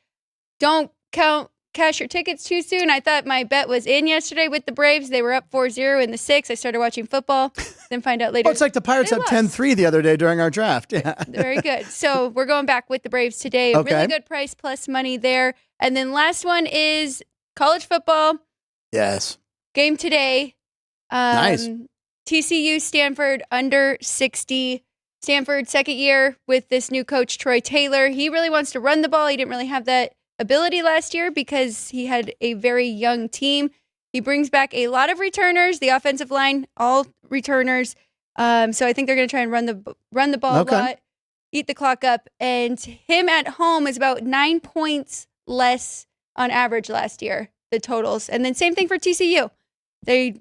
don't cash your tickets too soon. I thought my bet was in yesterday with the Braves. They were up 4-0 in the 6th. I started watching football, then find out later. Oh, it's like the Pirates up 10-3 the other day during our draft. Yeah. Very good. So we're going back with the Braves today. Okay. Really good price plus money there. And then last one is college football. Yes. Game today. Nice. TCU Stanford under 60. Stanford second year with this new coach, Troy Taylor. He really wants to run the ball. He didn't really have that ability last year because he had a very young team. He brings back a lot of returners. The offensive line, all returners. So I think they're going to try and run the ball a lot, eat the clock up. And him at home is about 9 points less on average last year, the totals. And then same thing for TCU. Their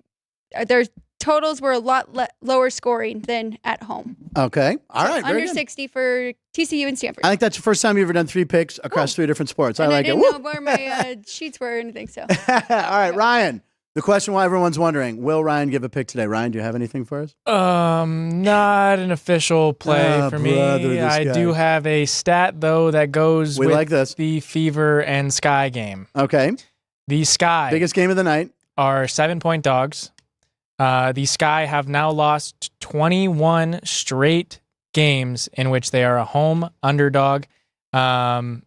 totals were a lot lower scoring than at home. Okay. All right. Under 60 for TCU and Stanford. I think that's the first time you've ever done 3 picks across 3 different sports. And I like I it. didn't know where my sheets were or anything. So. All right, Ryan. The question why everyone's wondering, will Ryan give a pick today? Ryan, do you have anything for us? Not an official play for me. I do have a stat, though, that goes with like this. The Fever and Sky game. Okay. The Sky. Biggest game of the night. Are 7-point dogs. The Sky have now lost 21 straight games in which they are a home underdog in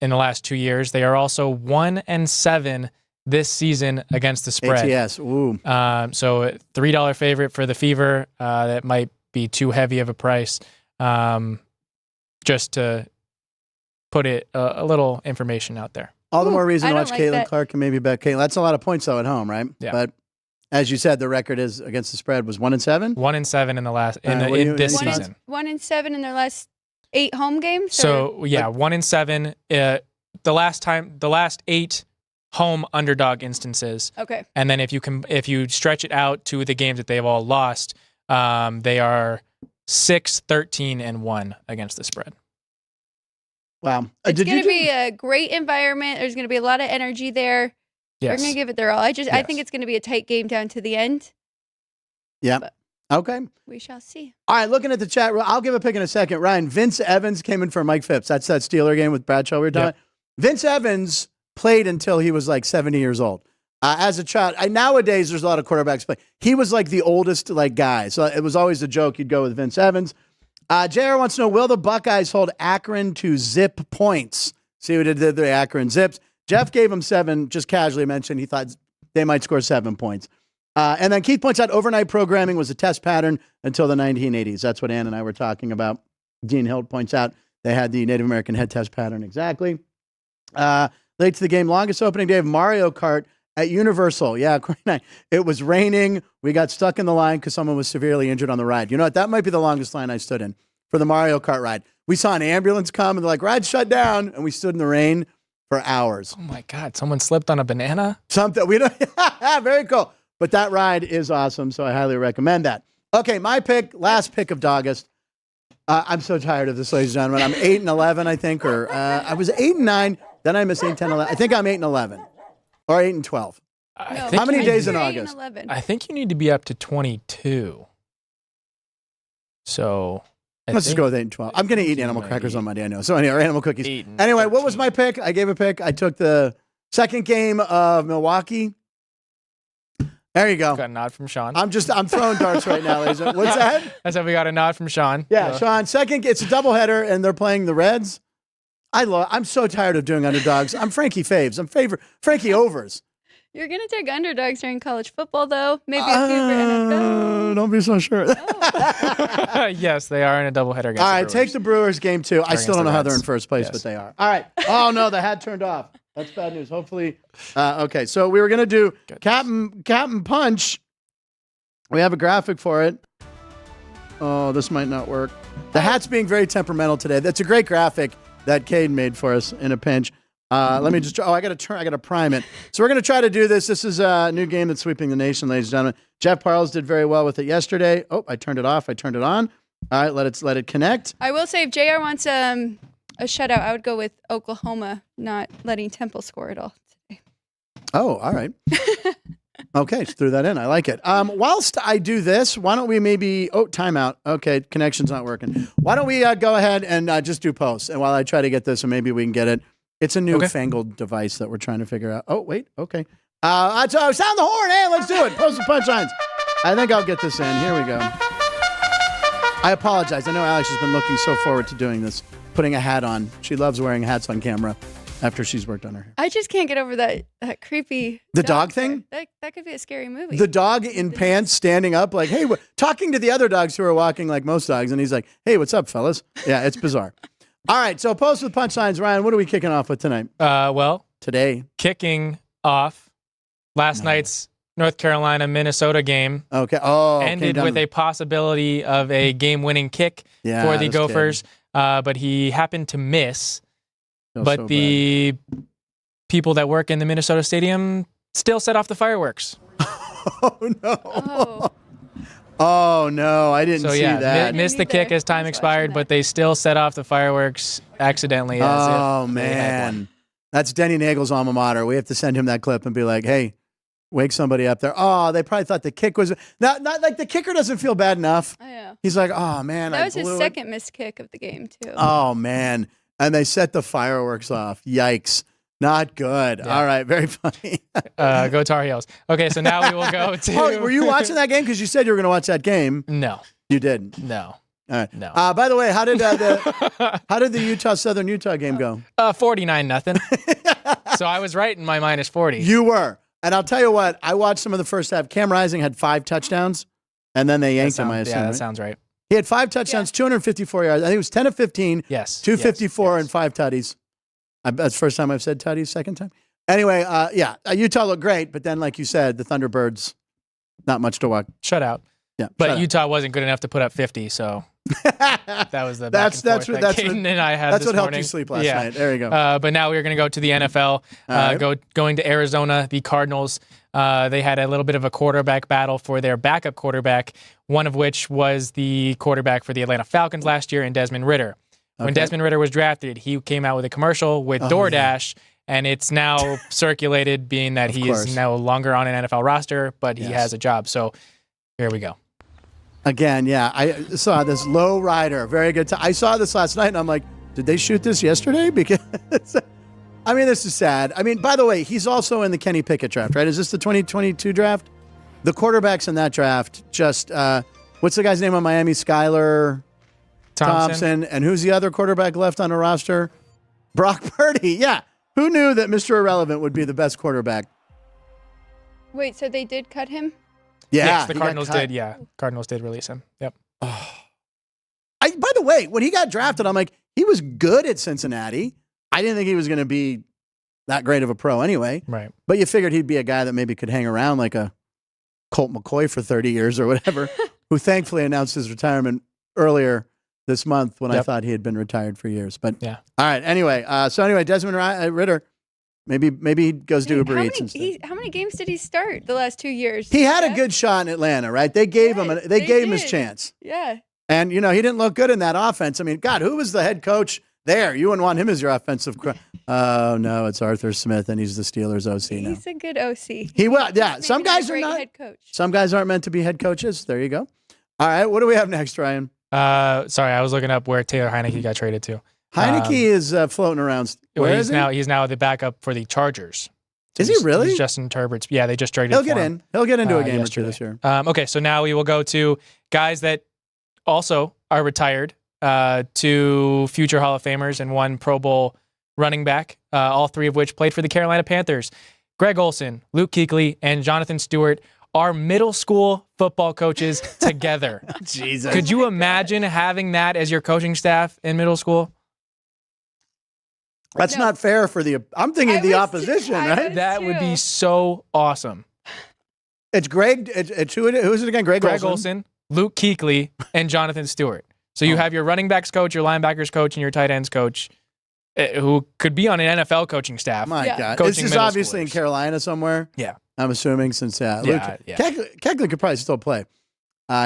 the last 2 years. They are also 1-7 this season against the spread. ATS. Ooh. So $3 favorite for the Fever. That might be too heavy of a price. Just to put it a little information out there. All the more reason to watch like Caitlin that. Clark and maybe bet Caitlin. That's a lot of points though at home, right? Yeah. But as you said, the record is against the spread was 1-7. 1-7 in the last this season. 1-7 in their last 8 home games. So yeah, 1-7. The last 8 home underdog instances. Okay. And then if you stretch it out to the games that they've all lost, they are 6-13-1 against the spread. Wow. It's going to be a great environment. There's going to be a lot of energy there. They're going to give it their all. I think it's going to be a tight game down to the end. Yeah. Okay. We shall see. All right, looking at the chat, I'll give a pick in a second. Ryan, Vince Evans came in for Mike Phipps. That's that Steeler game with Bradshaw we were talking about. Vince Evans played until he was like 70 years old. As a child, nowadays there's a lot of quarterbacks play. He was like the oldest guy, so it was always a joke. You'd go with Vince Evans. JR wants to know, will the Buckeyes hold Akron to zip points? See what it did the Akron Zips. Jeff gave him 7, just casually mentioned he thought they might score 7 points. And then Keith points out overnight programming was a test pattern until the 1980s. That's what Ann and I were talking about. Dean Hilt points out they had the Native American head test pattern exactly. Late to the game, longest opening day of Mario Kart at Universal. Yeah, it was raining. We got stuck in the line because someone was severely injured on the ride. You know what? That might be the longest line I stood in for the Mario Kart ride. We saw an ambulance come and they're like, ride shut down. And we stood in the rain for hours. Oh my God. Someone slipped on a banana? Something. We don't. Very cool. But that ride is awesome. So I highly recommend that. Okay. My pick, last pick of August. I'm so tired of this, ladies and gentlemen. I'm 8-11, I think, or I was 8-9. Then I missed 8, 10, 11. I think I'm 8-11 or 8-12. How many days in August? I think you need to be up to 22. So let's just go with 8-12. I'm going to eat animal crackers on Monday, I know. So anyway, or animal cookies. Anyway, what was my pick? I gave a pick. I took the second game of Milwaukee. There you go. Got a nod from Sean. I'm throwing darts right now, ladies. What's that? I said we got a nod from Sean. Yeah, Sean. Second, it's a doubleheader, and they're playing the Reds. I'm so tired of doing underdogs. I'm Frankie Faves. I'm Frankie Overs. You're going to take underdogs during college football, though. Maybe a few for NFL. Don't be so sure. Oh. Yes, they are in a doubleheader. All right, take the Brewers game 2. I still don't know how they're in first place, but they are. All right. Oh, no, the hat turned off. That's bad news. Hopefully. Okay, so we were going to do Captain Punch. We have a graphic for it. Oh, this might not work. The hat's being very temperamental today. That's a great graphic that Cade made for us in a pinch. Let me just, I got to prime it. So we're going to try to do this. This is a new game that's sweeping the nation, ladies and gentlemen. Jeff Parles did very well with it yesterday. Oh, I turned it off. I turned it on. All right, let it connect. I will say if JR wants a shutout, I would go with Oklahoma not letting Temple score at all today. Oh, all right. Okay, just threw that in. I like it. Whilst I do this, why don't we timeout. Okay, connection's not working. Why don't we go ahead and just do posts? And while I try to get this, and maybe we can get it. It's a newfangled device that we're trying to figure out. Oh, wait. Okay. Sound the horn. Hey, let's do it. Post some punchlines. I think I'll get this in. Here we go. I apologize. I know Alex has been looking so forward to doing this, putting a hat on. She loves wearing hats on camera after she's worked on her hair. I just can't get over that creepy dog thing. That could be a scary movie. The dog in pants standing up like, hey, talking to the other dogs who are walking like most dogs. And he's like, hey, what's up, fellas? Yeah, it's bizarre. All right, so post with punchlines. Ryan, what are we kicking off with tonight? Today. Kicking off last night's North Carolina-Minnesota game. Okay. Oh, ended with a possibility of a game-winning kick for the Gophers, but he happened to miss. But the people that work in the Minnesota Stadium still set off the fireworks. Oh, no. Oh, no, I didn't see that. Missed the kick as time expired, but they still set off the fireworks accidentally. Oh, man. That's Denny Nagel's alma mater. We have to send him that clip and be like, hey, wake somebody up there. Oh, they probably thought the kick was... Not like the kicker doesn't feel bad enough. Oh, yeah. He's like, oh, man, that was his second missed kick of the game, too. Oh, man. And they set the fireworks off. Yikes. Not good. Yeah. All right. Very funny. Go Tar Heels. Okay, so now we will go to... Oh, were you watching that game? Because you said you were going to watch that game. No. You didn't? No. All right. No. By the way, how did the Southern Utah game go? 49-0. So I was right in my minus 40. You were. And I'll tell you what, I watched some of the first half. Cam Rising had 5 touchdowns, and then they yanked him, I assume. Yeah, that sounds right. He had 5 touchdowns, 254 yards. I think it was 10 of 15. Yes. 254 and 5 tutties. That's the first time I've said tutties, second time. Anyway, Utah looked great, but then, like you said, the Thunderbirds, not much to watch. Shut out. Yeah, but Utah wasn't good enough to put up 50, so that was the that's what Caden and I had. That's what helped morning. you sleep last night. There you go. But now we're going to go to the NFL. Going to Arizona, the Cardinals. They had a little bit of a quarterback battle for their backup quarterback, one of which was the quarterback for the Atlanta Falcons last year, in Desmond Ritter. When Desmond Ritter was drafted, he came out with a commercial with DoorDash, and it's now circulated, being that he is no longer on an NFL roster, but he has a job. So here we go. Again, I saw this low rider. Very good. I saw this last night, and I'm like, did they shoot this yesterday? Because, I mean, this is sad. I mean, by the way, he's also in the Kenny Pickett draft, right? Is this the 2022 draft? The quarterbacks in that draft, just, what's the guy's name on Miami? Skylar Thompson. And who's the other quarterback left on the roster? Brock Purdy. Yeah. Who knew that Mr. Irrelevant would be the best quarterback? Wait, so they did cut him? Yeah. Yes, the Cardinals did. Yeah. Cardinals did release him. Yep. By the way, when he got drafted, I'm like, he was good at Cincinnati. I didn't think he was going to be that great of a pro anyway. Right. But you figured he'd be a guy that maybe could hang around like a Colt McCoy for 30 years or whatever, who thankfully announced his retirement earlier this month when I thought he had been retired for years. But yeah. All right. Anyway, Desmond Ritter, maybe he goes to Uber Eats instead. How many games did he start the last 2 years? He had a good shot in Atlanta, right? They gave him his chance. Yeah. And, he didn't look good in that offense. I mean, God, who was the head coach there? You wouldn't want him as your offensive. Oh, no, it's Arthur Smith, and he's the Steelers OC now. He's a good OC. He will. Yeah, some guys are not. Head coach. Some guys aren't meant to be head coaches. There you go. All right, what do we have next, Ryan? Sorry, I was looking up where Taylor Heineke got traded to. Heineke is floating around. Where is he? He's now the backup for the Chargers. So is he really? He's Justin Herbert's. Yeah, they just traded. He'll get in. He'll get into a game yesterday. or two this year. Okay, so now we will go to guys that also are retired, to future Hall of Famers and one Pro Bowl running back, all three of which played for the Carolina Panthers. Greg Olsen, Luke Kuechly, and Jonathan Stewart are middle school football coaches together. Jesus. Could you imagine having that as your coaching staff in middle school? That's not fair for I'm thinking the opposition, right? That would be so awesome. It's Greg. Who's it again? Greg Olsen, Luke Kuechly, and Jonathan Stewart. So you have your running backs coach, your linebackers coach, and your tight ends coach, who could be on an NFL coaching staff. My God. This is obviously in Carolina somewhere. Yeah. I'm assuming since Kuechly could probably still play.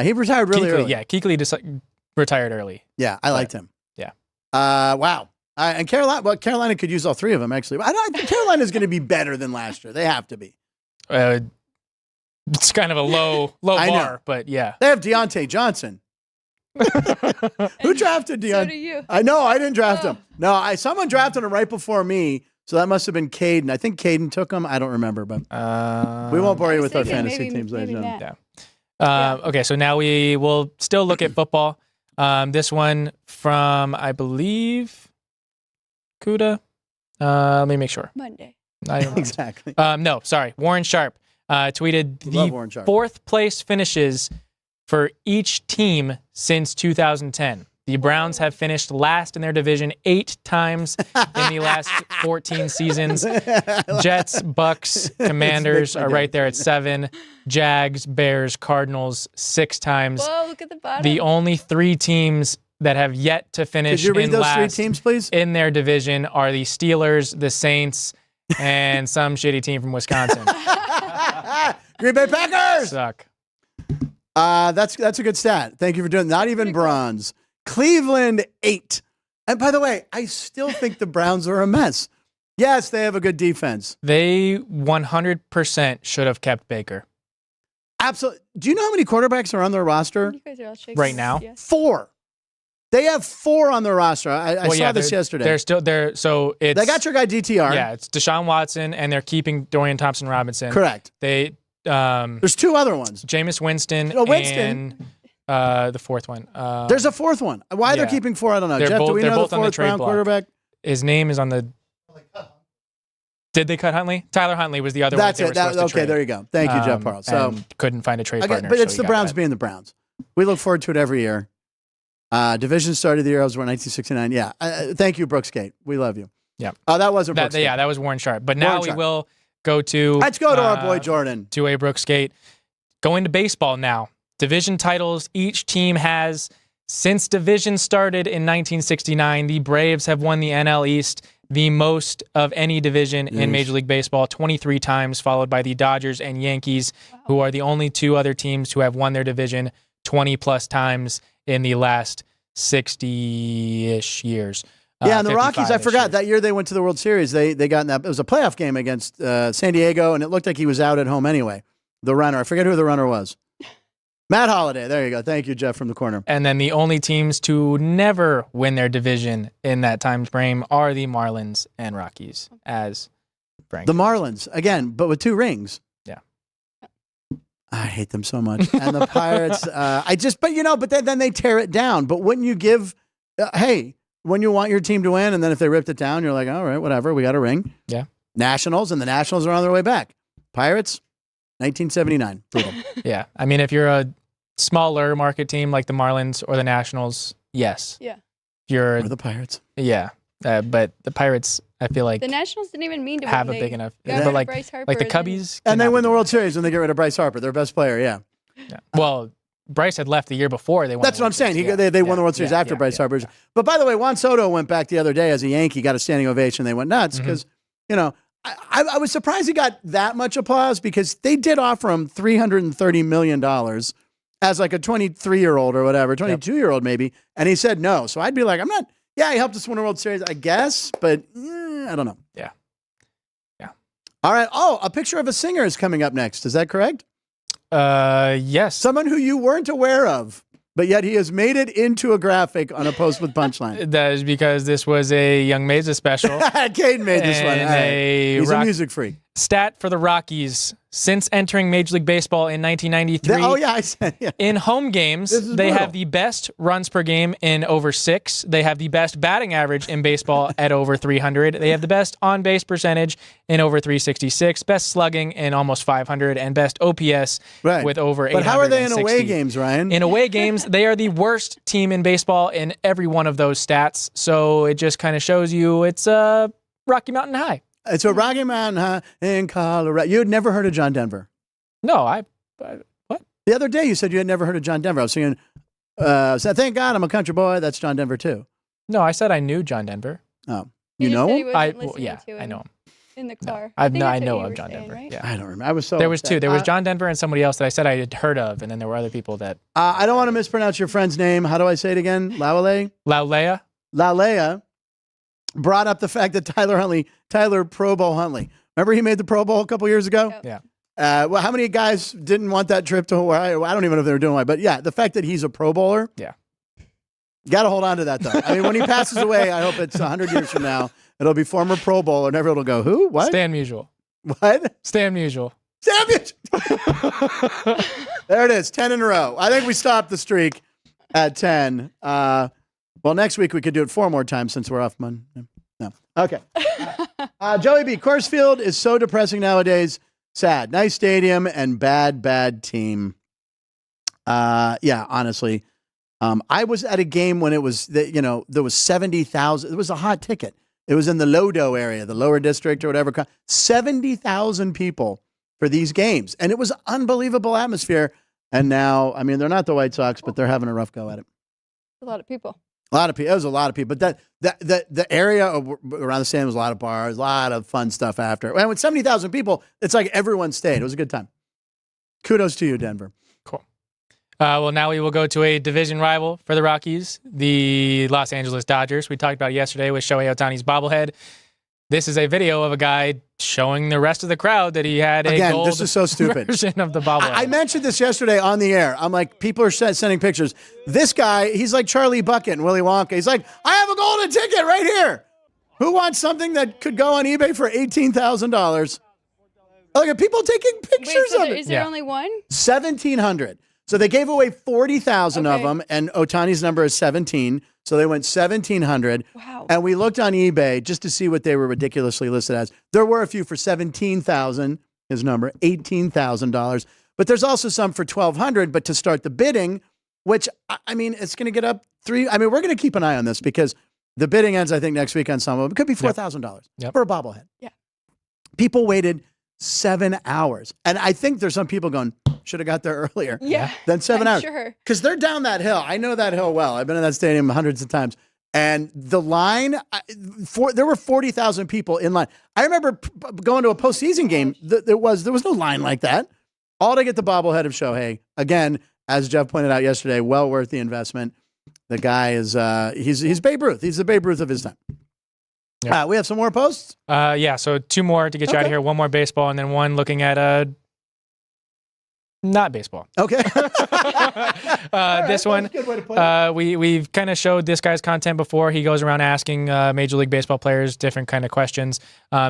He retired really early. Yeah, Kuechly retired early. Yeah, I liked him. Yeah. Wow. And Carolina could use all three of them, actually. I think Carolina's going to be better than last year. They have to be. It's kind of a low bar, but yeah. They have Deontay Johnson. Who drafted Deontay? So do you. I know. I didn't draft him. No, someone drafted him right before me, so that must have been Caden. I think Caden took him. I don't remember, but we won't bore you with our fantasy teams later on. Yeah. Okay, so now we will still look at football. This one from, I believe, Kuda. Let me make sure. Monday. Exactly. No, sorry. Warren Sharp tweeted the fourth place finishes for each team since 2010. The Browns have finished last in their division 8 times in the last 14 seasons. Jets, Bucks, Commanders are right there at 7. Jags, Bears, Cardinals 6 times. Whoa, look at the bottom. The only 3 teams that have yet to finish Could you read in those last 3 teams, please? In their division are the Steelers, the Saints, and some shitty team from Wisconsin. Green Bay Packers! Suck. That's a good stat. Thank you for doing that. Not even bronze. Cleveland 8. And by the way, I still think the Browns are a mess. Yes, they have a good defense. They 100% should have kept Baker. Absolutely. Do you know how many quarterbacks are on their roster? You guys are all shaking right now? Yes. 4. They have 4 on their roster. I saw this yesterday. They're still there. So it's they got your guy DTR. Yeah, it's Deshaun Watson, and they're keeping Dorian Thompson-Robinson. Correct. There's 2 other ones. Jameis Winston. And the fourth one. There's a 4th one. Why they're keeping 4, I don't know. Jeff, do we know the 4th Brown quarterback? His name is on the. Did they cut Huntley? Tyler Huntley was the other one. That's it. Okay, there you go. Thank you, Jeff Parles. So couldn't find a trade partner. But it's the Browns being the Browns. We look forward to it every year. Division started the year I was born 1969. Yeah. Thank you, Brooks Gate. We love you. Yeah. Oh, that wasn't Brooks Gate. Yeah, that was Warren Sharp. But now we will go to. Let's go to our boy Jordan. To a Brooks Gate. Going to baseball now. division titles each team has since division started in 1969. The Braves have won the NL East the most of any division in Major League Baseball, 23 times, followed by the Dodgers and Yankees, who are the only two other teams who have won their division 20-plus times in the last 60-ish years. Yeah, and the Rockies, I forgot, that year they went to the World Series. They got in that, it was a playoff game against San Diego, and it looked like he was out at home anyway. The runner, I forget who the runner was. Matt Holliday, there you go. Thank you, Jeff, from the corner. And then the only teams to never win their division in that time frame are the Marlins and Rockies, as Frank. The Marlins, again, but with 2 rings. Yeah. I hate them so much. And the Pirates, but then they tear it down. But wouldn't you give, hey, when you want your team to win, and then if they ripped it down, you're like, all right, whatever, we got a ring. Yeah. Nationals, and the Nationals are on their way back. Pirates, 1979. Brutal. Yeah. I mean, if you're a smaller market team like the Marlins or the Nationals, yes. Yeah. Or the Pirates. Yeah. But the Pirates, I feel like the Nationals didn't even mean to have win. a big enough. But like Bryce Harper the Cubbies. And they win the World Series when they get rid of Bryce Harper, their best player, yeah. Well, Bryce had left the year before they won. That's what I'm saying. They won the World Series after Bryce Harper. Yeah. But by the way, Juan Soto went back the other day as a Yankee, got a standing ovation. They went nuts because, I was surprised he got that much applause because they did offer him $330 million as like a 23-year-old or whatever, 22-year-old maybe. And he said no. So I'd be like, he helped us win a World Series, I guess, but I don't know. Yeah. All right. Oh, a picture of a singer is coming up next. Is that correct? Yes. Someone who you weren't aware of, but yet he has made it into a graphic on a post with Punchline. That is because this was a Young Mesa special. Caden made this one. He's a music freak. Stat for the Rockies. Since entering Major League Baseball in 1993, I said, in home games, they have the best runs per game in over 6. They have the best batting average in baseball at over 300. They have the best on-base percentage in over 366, best slugging in almost 500, and best OPS with over 860. But how are they in away games, Ryan? In away games, they are the worst team in baseball in every one of those stats. So it just kind of shows you it's Rocky Mountain High. It's a Rocky Mountain High in Colorado. You had never heard of John Denver? No, what? The other day you said you had never heard of John Denver. I was singing, thank God I'm a country boy. That's John Denver too. No, I said I knew John Denver. Oh, you know him? I know him. In the car. I know of John Denver. Right? Yeah. I don't remember. I was so There was upset. 2. There was John Denver and somebody else that I said I had heard of, and then there were other people that... I don't want to mispronounce your friend's name. How do I say it again? Laulea brought up the fact that Tyler Pro Bowl Huntley. Remember he made the Pro Bowl a couple years ago? Yeah. Well, how many guys didn't want that trip to Hawaii? I don't even know if they were doing it, but yeah, the fact that he's a Pro Bowler. Yeah. Got to hold on to that, though. I mean, when he passes away, I hope it's 100 years from now. It'll be former Pro Bowler, and everyone will go, who? What? Stan Musial. What? Stan Musial. Stan Musial. There it is, 10 in a row. I think we stopped the streak at 10. Well, next week we could do it 4 more times since we're off Monday. No. Okay. Joey B. Coors Field is so depressing nowadays. Sad. Nice stadium and bad team. Yeah, honestly. I was at a game when it was, there was 70,000. It was a hot ticket. It was in the Lodo area, the lower district or whatever. 70,000 people for these games. And it was an unbelievable atmosphere. And now, I mean, they're not the White Sox, but they're having a rough go at it. A lot of people. A lot of people. It was a lot of people. But the area around the stadium was a lot of bars, a lot of fun stuff after. And with 70,000 people, it's like everyone stayed. It was a good time. Kudos to you, Denver. Cool. Well, now we will go to a division rival for the Rockies, the Los Angeles Dodgers. We talked about it yesterday with Shohei Ohtani's bobblehead. This is a video of a guy showing the rest of the crowd that he had a gold this is so stupid. version of the bobblehead. I mentioned this yesterday on the air. I'm like, people are sending pictures. This guy, he's like Charlie Bucket and Willy Wonka. He's like, I have a golden ticket right here. Who wants something that could go on eBay for $18,000? Look at people taking pictures of it. Is there only one? 1,700. So they gave away 40,000 of Okay. them, and Ohtani's number is 17. So they went 1,700. Wow. And we looked on eBay just to see what they were ridiculously listed as. There were a few for 17,000, his number, $18,000. But there's also some for 1,200. But to start the bidding, which, I mean, it's going to get up we're going to keep an eye on this because the bidding ends, I think, next week on some of them. It could be $4,000 for a bobblehead. Yeah. People waited 7 hours. And I think there's some people going, should have got there earlier. Yeah. Than 7 hours. Sure. Because they're down that hill. I know that hill well. I've been in that stadium hundreds of times. And the line, there were 40,000 people in line. I remember going to a postseason game. There was no line like that. All to get the bobblehead of Shohei. Again, as Jeff pointed out yesterday, well worth the investment. The guy is, he's Babe Ruth. He's the Babe Ruth of his time. Yeah. We have some more posts? Yeah, so 2 more to get you out of here. 1 more baseball, and then 1 looking at not baseball. Okay. This one, good way to put it. We've kind of showed this guy's content before. He goes around asking Major League Baseball players different kind of questions.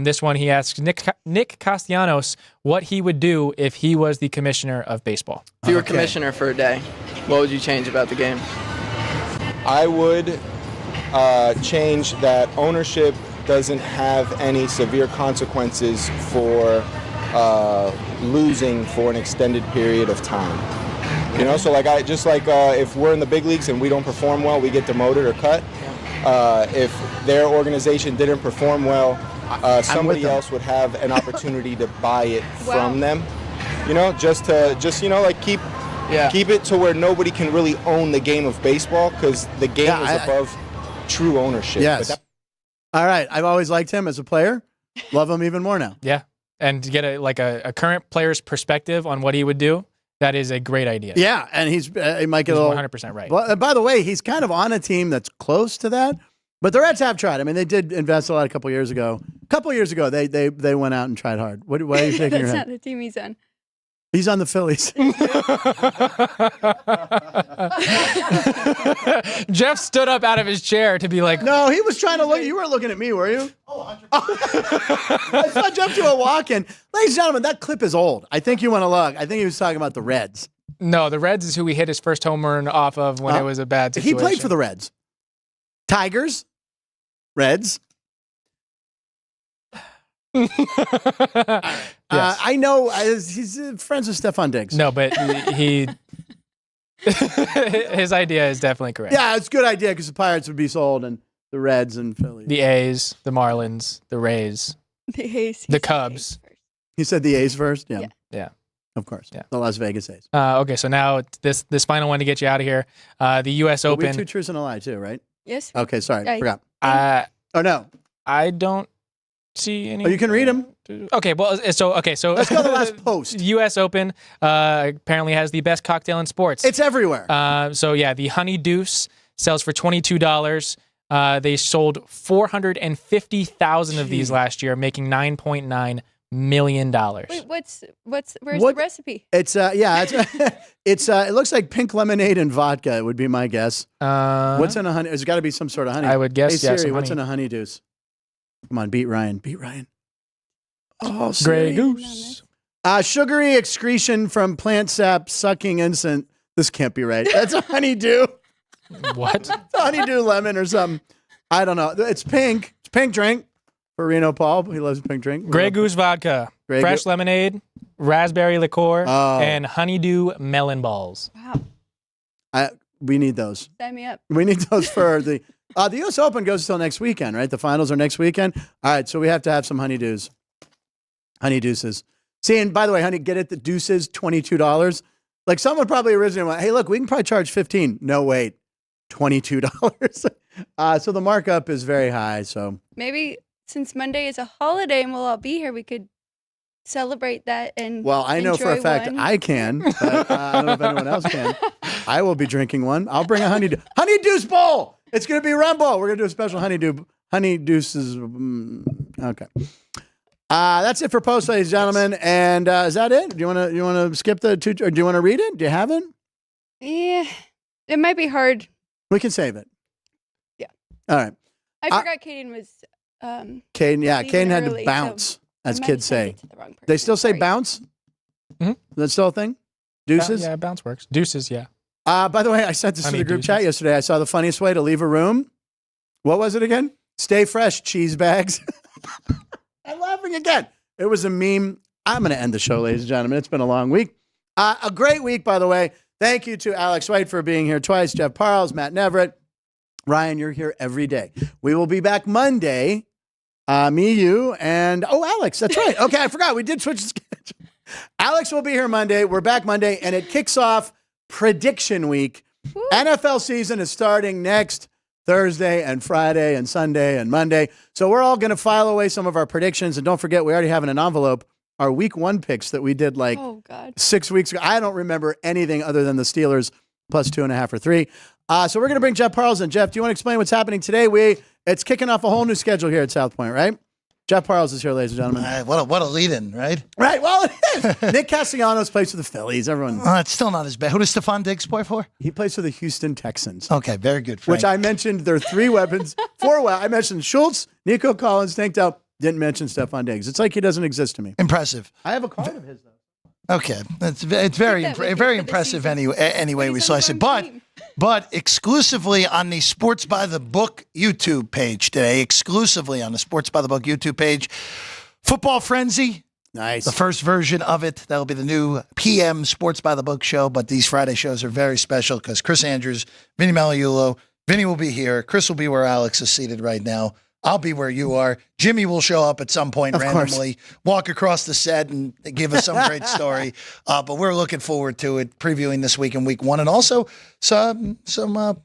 This one, he asks Nick Castellanos what he would do if he was the commissioner of baseball. If you were commissioner for a day, what would you change about the game? I would change that ownership doesn't have any severe consequences for losing for an extended period of time. You know, so like if we're in the big leagues and we don't perform well, we get demoted or cut. If their organization didn't perform well, somebody else would have an opportunity to buy it from them. You know, just keep it to where nobody can really own the game of baseball, because the game is above true ownership. Yes. All right. I've always liked him as a player. Love him even more now. Yeah. And to get a current player's perspective on what he would do, that is a great idea. Yeah, and he might get a little 100% right. Well, by the way, he's kind of on a team that's close to that. But the Reds have tried. I mean, they did invest a lot a couple years ago. They went out and tried hard. Why are you shaking your head? That's not the team he's on. He's on the Phillies. Jeff stood up out of his chair to be like, no, he was trying to look. You weren't looking at me, were you? Oh, 100%. I saw Jeff do a walk-in. Ladies and gentlemen, that clip is old. I think you want to look. I think he was talking about the Reds. No, the Reds is who he hit his first home run off of when it was a bad situation. He played for the Reds. Tigers. Reds. Yes. I know he's friends with Stephon Diggs. No, but his idea is definitely correct. Yeah, it's a good idea because the Pirates would be sold and the Reds and Philly. The A's, the Marlins, the Rays, The A's. the Cubs. He said the A's first? Yeah. Yeah. Of course. Yeah. The Las Vegas A's. Okay, so now this final one to get you out of here. The U.S. Open. We 2 truths and a lie too, right? Yes. Okay, sorry. I Forgot. Oh, no. I don't see any. Oh, you can read them. Okay, well, so let's go to the last post. U.S. Open apparently has the best cocktail in sports. It's everywhere. The Honey Deuce sells for $22. They sold 450,000 of these last year, making $9.9 million. Wait, where's the recipe? It's it looks like pink lemonade and vodka would be my guess. What's in a honey? There's got to be some sort of honey. I would guess. Hey, Yeah, Siri, what's in a honey deuce? Come on, beat Ryan. Oh, Grey Goose. Sugary excretion from plant sap sucking insect. This can't be right. That's a honeydew. What? It's a honeydew lemon or something. I don't know. It's pink. It's pink drink for Reno Paul. He loves pink drink. Grey Goose vodka, fresh lemonade, raspberry liqueur, and honeydew melon balls. Wow. We need those. Sign me up. We need those for the U.S. Open goes until next weekend, right? The finals are next weekend. All right, so we have to have some honeydews. Honey deuces. See, and by the way, honey, get it, the deuces, $22. Like someone probably originally went, hey, look, we can probably charge $15. No, wait, $22. So the markup is very high. So maybe since Monday is a holiday and we'll all be here, we could celebrate that and I know for a fact I can, but I don't know if anyone else can. I will be drinking one. I'll bring a honeydew bowl. It's going to be Rumble. We're going to do a special honeydeuces. Okay. That's it for post, ladies and gentlemen. And is that it? Do you want to skip the 2, or do you want to read it? Do you have it? Yeah, it might be hard. We can save it. Yeah. All right. I forgot Caden was. Caden had to bounce, as kids say. They still say bounce? Mm-hmm. That's still a thing? Deuces? Yeah, bounce works. Deuces, yeah. By the way, I sent this to the group chat yesterday. I saw the funniest way to leave a room. What was it again? Stay fresh, cheese bags. I'm laughing again. It was a meme. I'm going to end the show, ladies and gentlemen. It's been a long week. A great week, by the way. Thank you to Alex White for being here twice, Jeff Parles, Matt Neverett. Ryan, you're here every day. We will be back Monday Me, you, and Alex. That's right. Okay, I forgot. We did switch the schedule. Alex will be here Monday. We're back Monday, and it kicks off prediction week. Woo. NFL season is starting next Thursday and Friday and Sunday and Monday. So we're all going to file away some of our predictions. And don't forget, we already have in an envelope our week 1 picks that we did 6 weeks ago. I don't remember anything other than the Steelers plus 2.5 or 3. So we're going to bring Jeff Parles in. Jeff, do you want to explain what's happening today? It's kicking off a whole new schedule here at South Point, right? Jeff Parles is here, ladies and gentlemen. What a lead-in, right? Right. Well, it is. Nick Castellanos plays for the Phillies. Everyone. It's still not as bad. Who does Stephon Diggs play for? He plays for the Houston Texans. Okay, very good, Frank. Which I mentioned their 3 weapons. 4 I mentioned Schultz, Nico Collins, Tank Dell. Didn't mention Stephon Diggs. It's like he doesn't exist to me. Impressive. I have a card of his, though. Okay, it's very impressive anyway we slice it. But exclusively on the Sports by the Book YouTube page today, exclusively on the Sports by the Book YouTube page, Football Frenzy. Nice. The first version of it. That'll be the new PM Sports by the Book show. But these Friday shows are very special because Chris Andrews, Vinny Malaiulo, Vinny will be here. Chris will be where Alex is seated right now. I'll be where you are. Jimmy will show up at some point randomly, walk across the set and give us some great story. But we're looking forward to it, previewing this week in week 1. And also some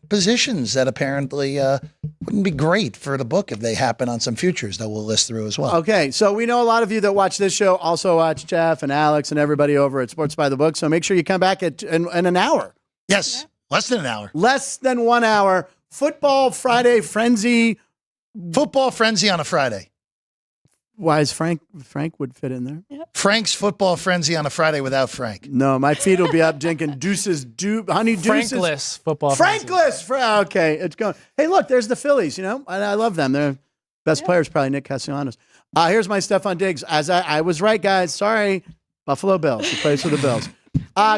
positions that apparently wouldn't be great for the book if they happen on some futures that we'll list through as well. Okay, so we know a lot of you that watch this show also watch Jeff and Alex and everybody over at Sports by the Book. So make sure you come back in an hour. Yes, less than an hour. Less than 1 hour. Football Friday Frenzy. Football Frenzy on a Friday. Why is Frank would fit in there? Yep. Frank's Football Frenzy on a Friday without Frank. No, my feet will be up drinking honey deuces. Frankless Football Frankless. Okay, it's going. Hey, look, there's the Phillies. I love them. They're best players, probably Nick Castellanos. Here's my Stephon Diggs. As I was right, guys. Sorry, Buffalo Bills. He plays for the Bills.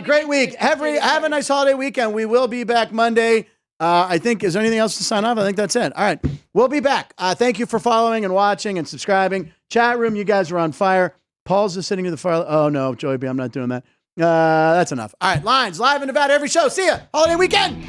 Great week. Have a nice holiday weekend. We will be back Monday. I think, is there anything else to sign off? I think that's it. All right. We'll be back. Thank you for following and watching and subscribing. Chat room, you guys are on fire. Paul's just sitting to the far. Oh, no, Joey B, I'm not doing that. That's enough. All right. Lines, live in Nevada every show. See ya. Holiday weekend.